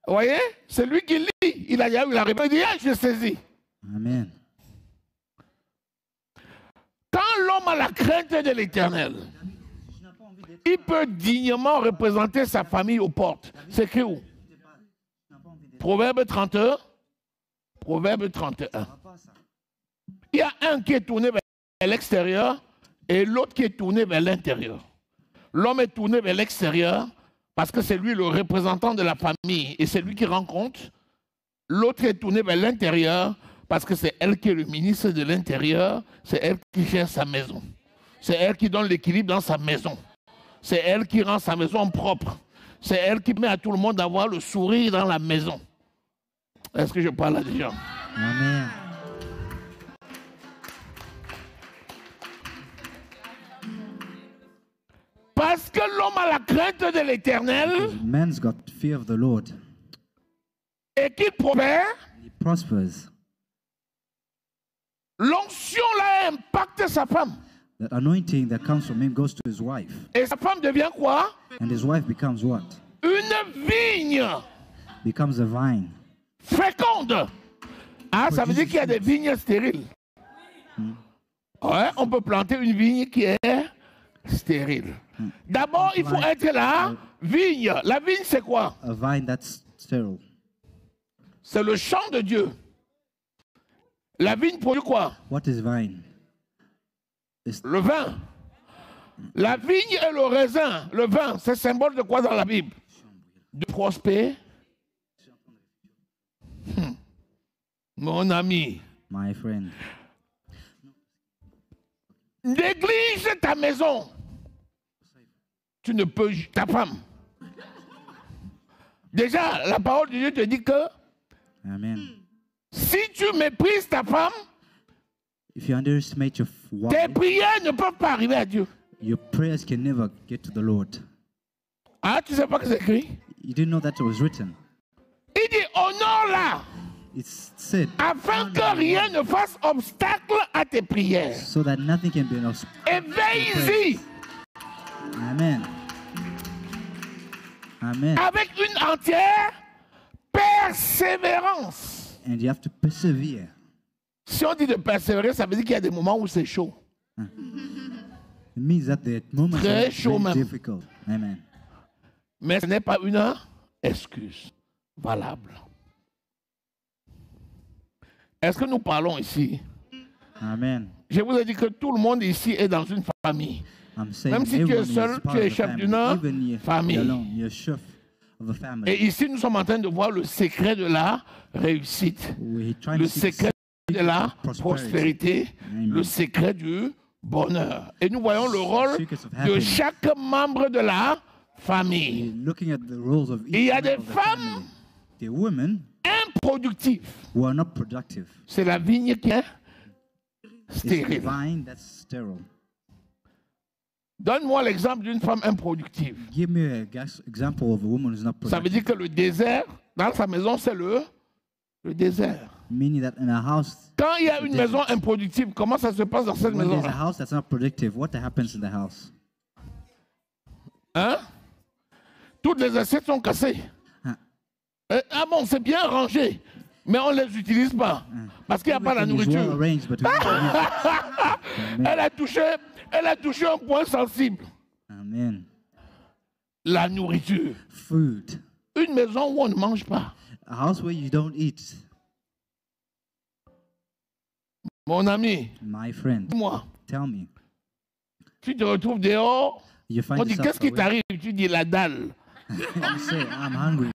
Vous voyez? C'est lui qui lit. Il a eu la révélation. Il dit, ah, je saisis. Amen. Quand l'homme a la crainte de l'Éternel, il peut dignement représenter sa famille aux portes. C'est écrit où? Proverbe 31. Proverbe 31. Il y a un qui est tourné vers l'extérieur et l'autre qui est tourné vers l'intérieur. L'homme est tourné vers l'extérieur parce que c'est lui le représentant de la famille et c'est lui qui rend compte. L'autre est tourné vers l'intérieur parce que c'est elle qui est le ministre de l'Intérieur, c'est elle qui gère sa maison. C'est elle qui donne l'équilibre dans sa maison. C'est elle qui rend sa maison propre. C'est elle qui met à tout le monde d'avoir le sourire dans la maison. Est-ce que je parle à des gens? Amen. Parce que l'homme a la crainte de l'Éternel Man's got fear of the Lord. et qu'il prospère, He prospers. l'onction là impacte sa femme. That anointing that comes from him goes to his wife. Et sa femme devient quoi? And his wife becomes what? Une vigne Becomes a vine. féconde. Ah, ça veut dire qu'il y a des vignes stériles. Ouais, on peut planter une vigne qui est stérile. D'abord, il faut être la vigne. La vigne, c'est quoi? A vine that's sterile. C'est le champ de Dieu. La vigne produit quoi? What is vine? It's Le vin. La vigne et le raisin. Le vin, c'est symbole de quoi dans la Bible? De prospérer. Mon ami, my friend. néglige ta maison. Tu ne peux... Ta femme. Déjà, la parole de Dieu te dit que Amen. si tu méprises ta femme, If you underestimate your tes wife, prières ne peuvent pas arriver à Dieu. your prayers can never get to the Lord. Ah, tu sais pas que c'est écrit? You didn't know that it was written. Il dit honore-la It's said afin que rien ne fasse obstacle à tes prières. so that nothing can be an obstacle. Et veille-y Amen. Amen. avec une entière persévérance. And you have to persevere. Si on dit de persévérer, ça veut dire qu'il y a des moments où c'est chaud. It means that the moments Très are chaud very même. difficult. Amen. Mais ce n'est pas une excuse valable. Est-ce que nous parlons ici? Amen. Je vous ai dit que tout le monde ici est dans une famille. I'm saying Même si tu es everyone seul, is part tu es of the chef family. d'une Even you're famille. alone, you're chef of a family. Et ici, nous sommes en train de voir le secret de la réussite, We're trying le to see the secret de la prosperity. prospérité, Amen. le secret du bonheur. Et nous voyons le rôle Secrets of de happiness. chaque membre de la famille. You're looking at the roles of each Il y a member des of the femmes family. The women Improductif. who are not productive. C'est la vigne qui est It's the stérile. vine that's sterile. Donne-moi l'exemple d'une femme improductive. Give me an example of a woman who's not Ça veut productive. dire que le désert, dans sa maison, c'est le désert. Meaning that in a house, Quand il y a une maison improductive, comment ça se passe dans cette when there's a maison-là? house that's not productive, what happens in the house? Hein? Toutes les assiettes sont cassées. Hein. Ah bon, c'est bien rangé, mais on ne les utilise pas. Parce qu'il n'y a pas la Everything is well nourriture. arranged, but we don't use it. Elle a touché un point sensible. Amen. La nourriture. Food. Une maison où on ne mange pas. A house where you don't eat. Mon ami, My friend, dis-moi, tell me. tu te retrouves dehors, You find on dit yourself qu'est-ce qui away. t'arrive? Tu dis la dalle. You say, I'm hungry.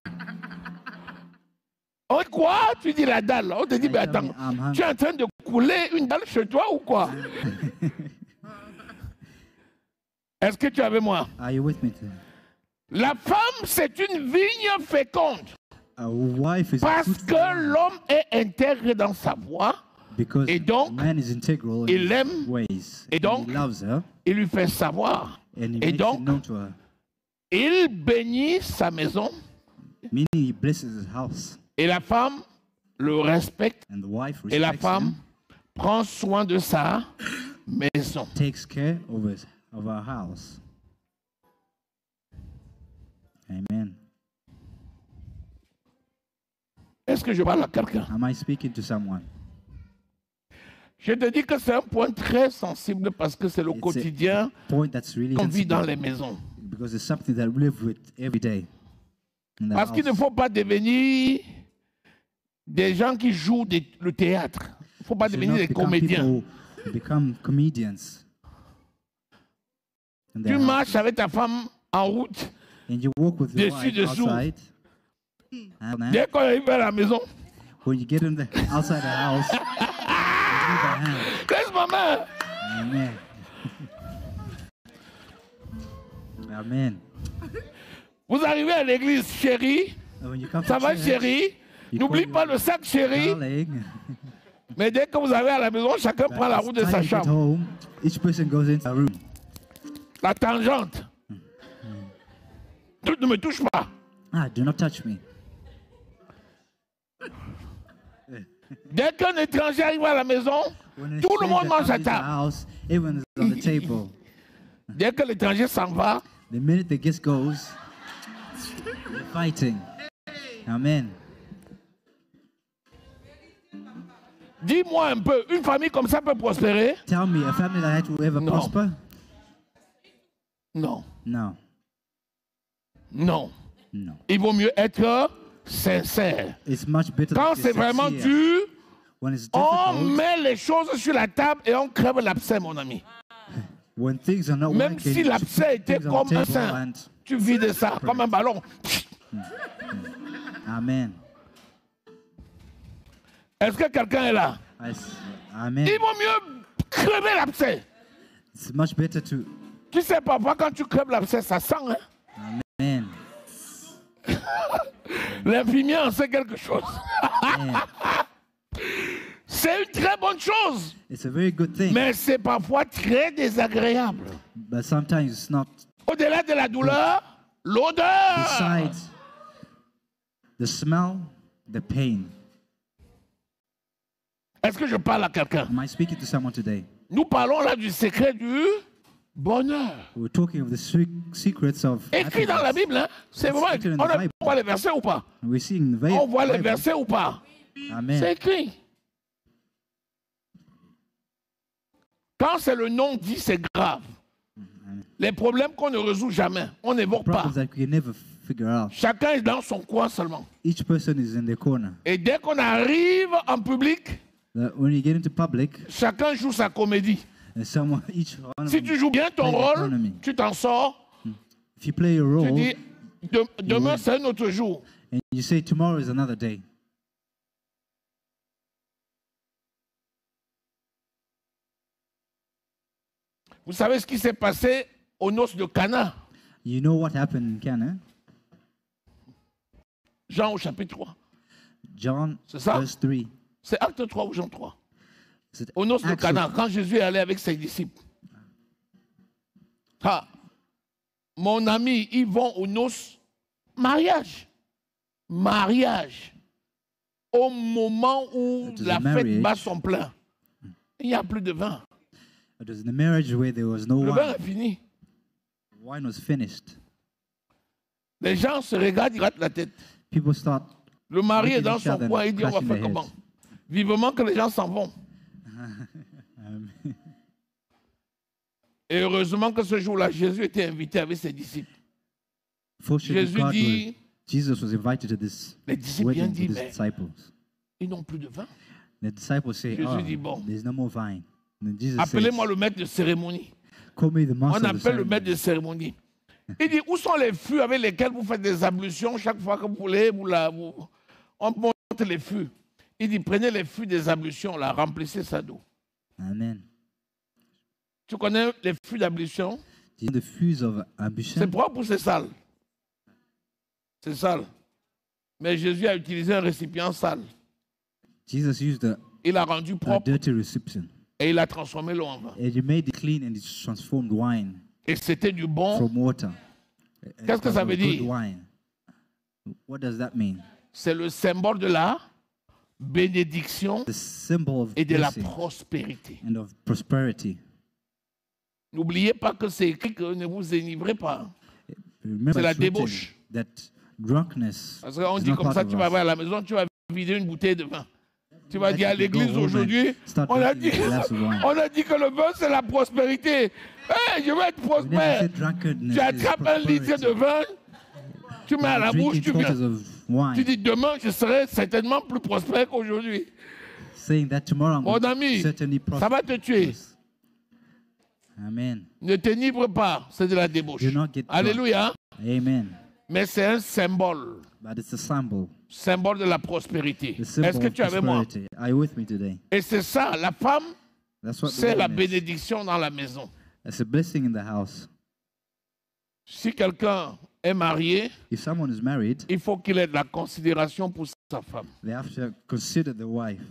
On dit quoi? Tu dis la dalle. On te dit, mais I tell me, attends, I'm hungry. tu es en train de couler une dalle chez toi ou quoi? Est-ce que tu es avec moi? Are you with me today? La femme, c'est une vigne féconde. A wife is a Parce fruitful que woman l'homme est intègre dans sa voie, because et donc, man is integral in il his l'aime, ways. et And donc, he loves her, il lui fait savoir. and he Et makes donc, it known to her. il bénit sa maison, Meaning he blesses his house, et la femme le respecte, and the wife et la respects femme him, prend soin de sa maison. takes care of our house. Amen. Est-ce que je parle à quelqu'un? Am I speaking to someone? Je te dis que c'est un point très sensible parce que c'est le It's a quotidien point that's really qu'on vit dans sensible les maisons. because it's something that we live with every day. In the Parce qu'il ne house. faut pas devenir des gens qui jouent le théâtre. Il ne faut pas We should devenir not des become comédiens. people who become comedians. In Tu their marches houses. avec ta femme en route. And you walk with your dessus, wife dessous. outside. And then, Dès qu'on arrive à la maison, when you get outside the house, you leave her hand. laisse ma main. Amen. Amen. Vous arrivez à l'église, chérie. And when you come Ça to va, church, chérie? you N'oublie call pas your le sac, chérie. darling. Mais dès que vous arrivez à la maison, chacun prend la But route de it's sa time you get chambre. home, each person goes into a room. La tangente. Tu ne me touches pas. Ah, do not touch me. Dès qu'un étranger arrive à la maison, When a tout le monde stranger mange comes à into the table. house, everyone is on the table. Dès que l'étranger s'en va, The minute the guest goes, they're fighting. Amen. dis-moi un peu, une famille comme ça peut prospérer? Tell me, a family like that will ever No. prosper? Non, No. non. No. Il vaut mieux être sincère. It's much better Quand to c'est be vraiment sincere. dur, When it's on difficult, met les choses sur la table et on crève l'abcès, mon ami. when things are not Même working, si you l'abcès put était things on comme the un table sein, and tu vides ça comme un ballon. Amen. Est-ce que quelqu'un est là? Amen. Il vaut mieux crever l'abcès. It's much better to. Tu sais, parfois, quand tu crèves l'abcès, ça sent. Hein? Amen. L'infirmier en sait quelque chose. Amen. C'est une très bonne chose, It's a very good thing, mais c'est parfois très désagréable. but sometimes it's not. Au-delà de la douleur, l'odeur. Besides the smell, the pain. Est-ce que je parle à quelqu'un? Am I speaking to someone today? Nous parlons là du secret du bonheur. We're talking of the secrets of. Écrit dans la happiness. Bible, hein? C'est It's vrai. written in On the Bible. voit les versets ou pas? We're seeing the On voit les Bible. versets ou pas? C'est Amen. écrit. Quand c'est le non dit, c'est grave. Les problèmes qu'on ne résout jamais, on n'évoque pas. Problems that we can never figure out. Chacun est dans son coin seulement. Each person is in their corner. Et dès qu'on arrive en public, When you get into public, chacun joue sa comédie. And someone, each one of Si them tu joues bien ton play rôle, economy. tu t'en sors, If you play your tu role dis, demain c'est un autre jour. and you say tomorrow is another day, Vous savez ce qui s'est passé aux noces de Cana, you know what happened in Cana? Jean au chapitre 3. John C'est ça? verse 3. C'est Acte 3 ou Jean 3. Is it Aux noces de Acts of- Cana, quand Jésus est allé avec ses disciples. Ah, mon ami, ils vont aux noces, mariage. Mariage. Au moment où It is la a fête marriage. bat son plein, il n'y a plus de vin. It was in a marriage where there was no Le vin wine. est fini. Wine was finished. Les gens se regardent, ils ratent la tête. People start. Le mari est Looking dans at each son other coin, and il dit on va crashing faire their comment? heads. Vivement que les gens s'en vont. Et heureusement que ce jour-là, Jésus était invité avec ses disciples. Fortunately, Jésus God dit, Jesus was invited to this les disciples viennent wedding dire, with his mais disciples. ils n'ont plus de vin. The disciples say, Jésus "Oh, dit, bon. there's no more vine." And then Jesus Appelez-moi says, le maître de cérémonie. "Call me the On master of the appelle le ceremony." maître de cérémonie. Il dit, où sont les fûts avec lesquels vous faites des ablutions chaque fois que vous voulez, on monte les fûts. Il dit, prenez les fûts des ablutions, là, remplissez ça d'eau. Amen. Tu connais les fûts d'ablution? Do you know the fuse of C'est ambition? propre ou c'est sale? C'est sale. Mais Jésus a utilisé un récipient sale. Jesus used Il a rendu a propre dirty recipient, et il a transformé l'eau en vin. and he made it clean, and it transformed wine Et c'était du bon. from water. Qu'est-ce que ça veut It was good dire? wine. What does that mean? C'est le symbole de la bénédiction The symbol of et de la blessing prospérité. and of prosperity. N'oubliez pas que c'est écrit que ne vous enivrez pas. Remember, C'est la it's written débauche. that drunkenness Parce qu'on is dit not comme part ça, of tu vas us. aller à la maison, tu vas vider une bouteille de vin. Tu vas Let dire à you l'église go home and aujourd'hui, start on a drinking dit, a glass of wine. on a dit que le vin c'est la prospérité. Hey, je vais être We never prospère. said drunkenness Tu is attrapes un litre de prosperity. vin, tu mets à la bouche, Drinking tu quarters viens. of Tu wine, dis demain je serai certainement plus prospère qu'aujourd'hui. saying that tomorrow I'm Mon going to ami, certainly ça va te tuer. prosper. Amen. Ne t'enivre pas, c'est de la débauche. Do not get drunk. Alléluia. Amen. Mais c'est un symbole, But it's a symbol. symbole de la prospérité. The symbol Est-ce que of tu es avec moi? prosperity. Are you with me today? Et c'est ça, la femme, That's what c'est the la woman is. bénédiction dans la maison. It's a blessing in the house. Si quelqu'un est marié, If someone is married, il faut qu'il ait de la considération pour sa femme. they have to consider the wife.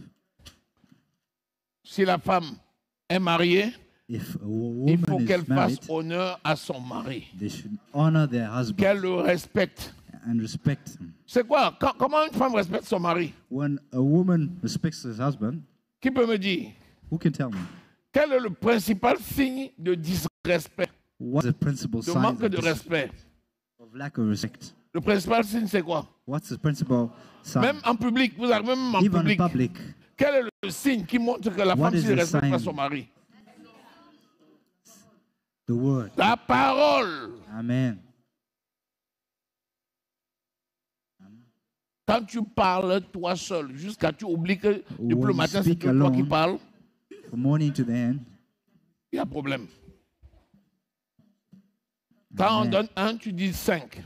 Si la femme est mariée, If a il faut woman qu'elle is fasse married, honneur à son mari, they should honor their husband qu'elle le respecte. and respect him. C'est quoi? Comment une femme respecte son mari? When a woman respects her husband, Qui peut me dire? who can tell me? Quel est le principal signe de disrespect, What's the principal de sign manque de respect? of lack of respect? Le principal signe, c'est quoi? What's the principal sign? Même en public, vous avez même en Even in public. public, Quel est le signe qui montre que la What femme is ne the respecte pas sign? son mari? the word. La parole. Amen. Quand tu parles toi seul, jusqu'à tu oublies que depuis When le you matin, c'est speak toi qui alone, parles, From morning to the end, il y a problème. Quand on Amen. donne 1, tu dis 5.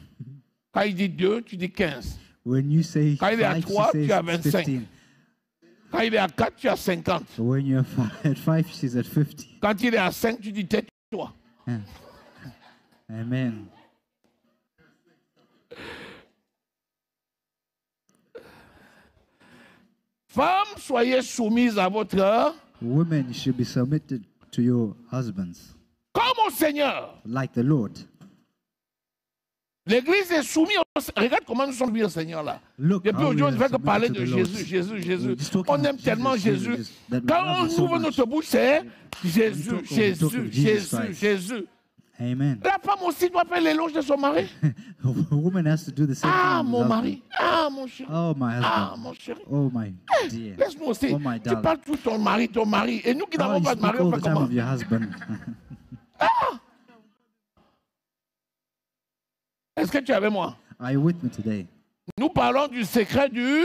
Quand il dit 2, tu dis 15. when you say Quand il est à 5, trois, she tu as says 25. 15. Quand il est à 4, tu as 50. When you're at 5, she's at 50. Quand il est à 5, tu dis tais-toi. Amen. Femmes, soyez soumises à votre Women should be submitted to your husbands, comme au Seigneur. like the Lord. L'église est soumise au Seigneur. Regarde comment nous sommes soumis au Seigneur là. Look Depuis how aujourd'hui, on we ne are fait que parler submitted de to the Lord. Jésus, Jésus, Jésus. We're just talking On aime of tellement Jesus, Jésus. Jesus, that we Quand love on him so ouvre much. notre bouche, c'est Jésus, We talk of Jésus, Jesus Jésus, Christ. Jésus. Amen. La femme aussi doit faire l'éloge de son mari. A woman has to do the same Ah, thing. with mon his mari. Ah, mon chéri. husband. Oh, my Ah, husband. mon chéri. Oh, my dear. Laisse-moi aussi. Oh, my Tu darling. parles tout ton mari. Et nous qui Oh, n'avons you pas de mari, speak on all fait the time comment? of your husband. Est-ce que tu es avec moi? Are you with me today? Nous parlons du secret du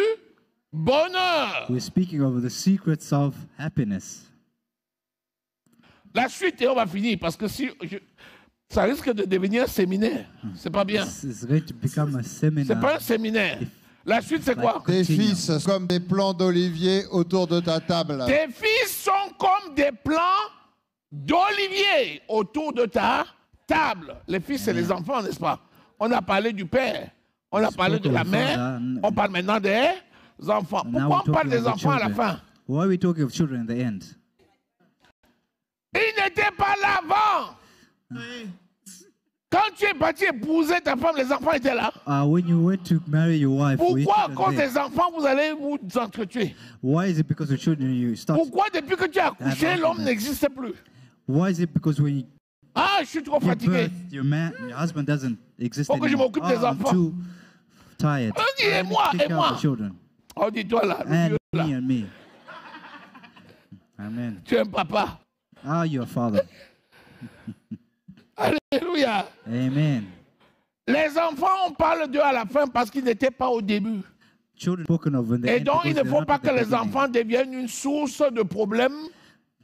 bonheur. We're speaking of the secrets of happiness. La suite, et on va finir, parce que ça risque de devenir un séminaire. C'est pas bien. It's going to become a C'est seminar. pas un séminaire. La suite, c'est quoi? Tes fils sont comme des plants d'olivier autour de ta table. Tes fils sont comme des plants d'olivier autour de ta table. Les fils, c'est les enfants, n'est-ce pas? On a parlé du père, on a parlé de la mère, on parle maintenant des enfants. Pourquoi on parle des enfants à la fin? Why are we talking of children at the end? Ils n'étaient pas là avant. Quand tu es parti épouser ta femme, les enfants étaient là. When you went to marry your wife, were your Pourquoi, à children cause there? des enfants, vous allez vous entretuer? Why is it because of children you start? Pourquoi, depuis que tu as accouché, l'homme n'existe plus? Why is it because when you Ah, je suis trop give fatigué. birth, your husband doesn't exist Faut que je anymore? m'occupe des I'm enfants. too tired. On dit, et moi, Take et care moi. of the children. Oh, dis-toi là, le And vieux là. me and me. Amen. Tu es un papa. You're a father. Alléluia. Amen. Les enfants, on parle d'eux à la fin parce qu'ils n'étaient pas au début. Children spoken of in the Et end donc, il because ne they're faut not pas at the que les beginning. enfants deviennent une source de problèmes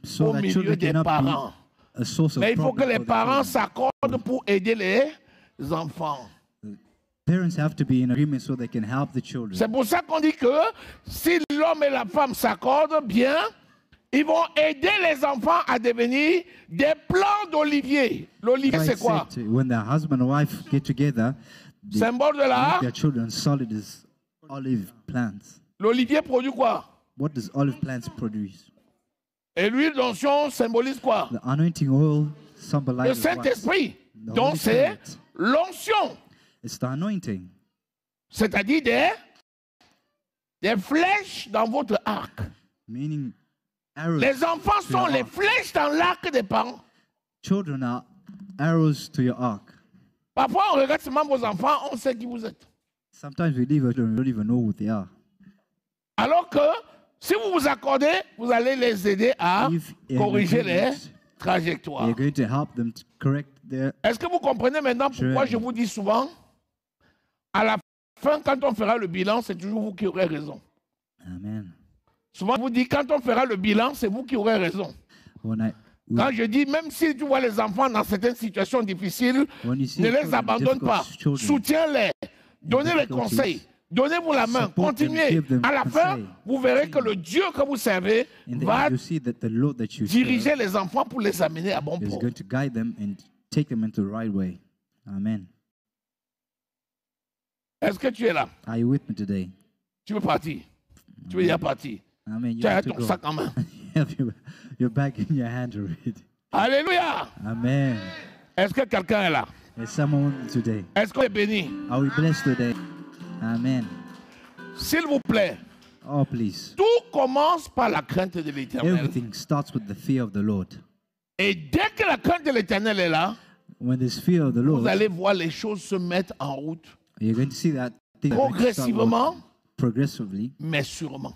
So au that milieu children des cannot parents. be a source of Mais il faut que problem les for the parents children. s'accordent pour aider les enfants. Parents have to be in agreement so they can help the children. C'est pour ça qu'on dit que si l'homme et la femme s'accordent bien, ils vont aider les enfants à devenir des plants d'olivier. L'olivier, Christ c'est quoi? said when the husband and wife get together, they Symbole de la... make their children solid as olive plants. L'olivier produit quoi? What does olive plants produce? Et l'huile d'onction symbolise quoi? The anointing oil Le symbolizes what? Saint-Esprit. The Donc Holy c'est Spirit. l'onction. It's the anointing. C'est-à-dire des flèches dans votre arc. Meaning arrows. Les enfants to your sont les arc. flèches dans l'arc des parents. Children are arrows to your arc. Parfois, on regarde seulement vos enfants, on sait qui vous êtes. Sometimes we leave our children, we don't even know who they are. Alors que si vous vous accordez, vous allez les aider à If in corriger les agreement, trajectoires. you're going to help them to correct their. Est-ce que vous comprenez maintenant pourquoi je vous dis souvent, à la fin, quand on fera le bilan, c'est toujours vous qui aurez raison. Amen. Souvent, je vous dis, quand on fera le bilan, c'est vous qui aurez raison. When Quand je dis, même si tu vois les enfants dans certaines situations difficiles, you see ne les children, abandonne pas. difficult children, Soutiens-les. Donnez-les difficulties, conseils. Donnez-vous la main. support them, Continuez. give them À la fin, conseil. vous verrez que le Dieu que vous servez in the va end, you see that the Lord that you diriger serve les enfants pour les amener à bon is port. going to guide them and take them into the right way. Amen. Est-ce que tu es là? Are you with me today? Tu veux partir? Tu veux y partir? Amen. You Tu as have to ton go. sac en main. You have your bag in your hand already. Alléluia! Amen. Est-ce que quelqu'un est là? Is someone today? Est-ce qu'on est béni? Are we blessed today? Amen. S'il vous plaît, Oh, please. tout commence par la crainte de l'Éternel. Everything starts with the fear of the Lord. Et dès que la crainte de l'Éternel est là, When there's fear of the vous Lord, allez voir les choses se mettre en route you're going to see that things are going to start progressivement, working progressively mais sûrement.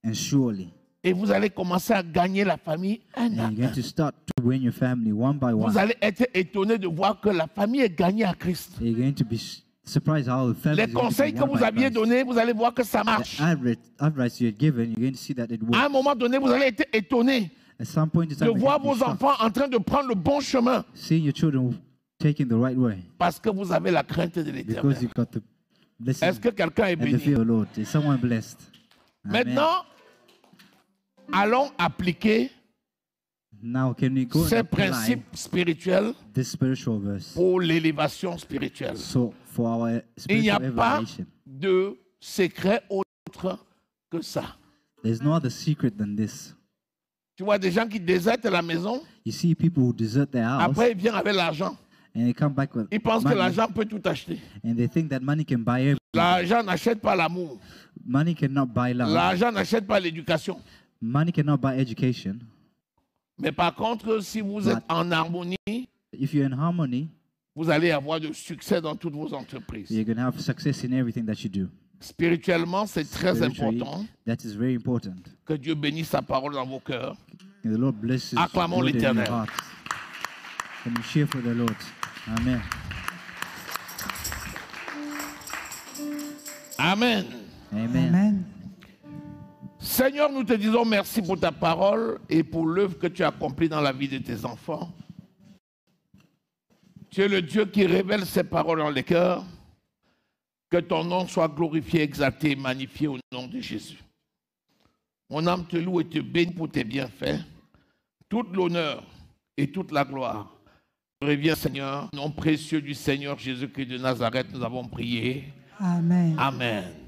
and surely. Et vous allez commencer à gagner la famille un à And you're un. going to start to win your family one by one. Vous allez être étonné de voir que la famille est gagnée à Christ. You're going to be surprised how the family Les is going to conseils be que won vous by aviez Christ. donnés, vous allez voir que ça marche. The advice you had given, you're going to see that it À works. un moment donné, vous allez être étonné At some point in de time, you're voir going to vos be shocked, enfants en train de prendre le bon chemin seeing your children taking the right way parce que vous avez la crainte de because l'Éternel. you've got the blessing Est-ce que quelqu'un est and the béni? fear of the Lord. Is someone blessed? Amen. Maintenant, allons appliquer Now, can we go and ces apply principes spirituels this spiritual verse pour l'élévation spirituelle. so for our Il n'y a spiritual pas evaluation? de secret autre que ça. There's no other secret than this. Tu vois des gens qui désertent la maison, You see people who desert their house après ils viennent avec l'argent. and they come back with Ils pensent que money l'argent peut tout acheter. and they think that money can buy everything. L'argent n'achète pas l'amour. Money cannot buy love. L'argent n'achète pas l'éducation. Money cannot buy education. Mais par contre, si vous êtes en harmonie, If you're in harmony, vous allez avoir du succès dans toutes vos entreprises. you're going to have success in everything that you do. Spirituellement, c'est très Spiritually, important that is very important. que Dieu bénisse sa parole dans vos cœurs. And the Lord blesses His Acclamons word in your l'Éternel. hearts. And you share for the Lord. Amen. Amen. Amen. Seigneur, nous te disons merci pour ta parole et pour l'œuvre que tu as accomplie dans la vie de tes enfants. Tu es le Dieu qui révèle ces paroles dans les cœurs. Que ton nom soit glorifié, exalté et magnifié au nom de Jésus. Mon âme te loue et te bénit pour tes bienfaits. Toute l'honneur et toute la gloire revient, Seigneur. Au nom précieux du Seigneur Jésus-Christ de Nazareth, nous avons prié. Amen. Amen.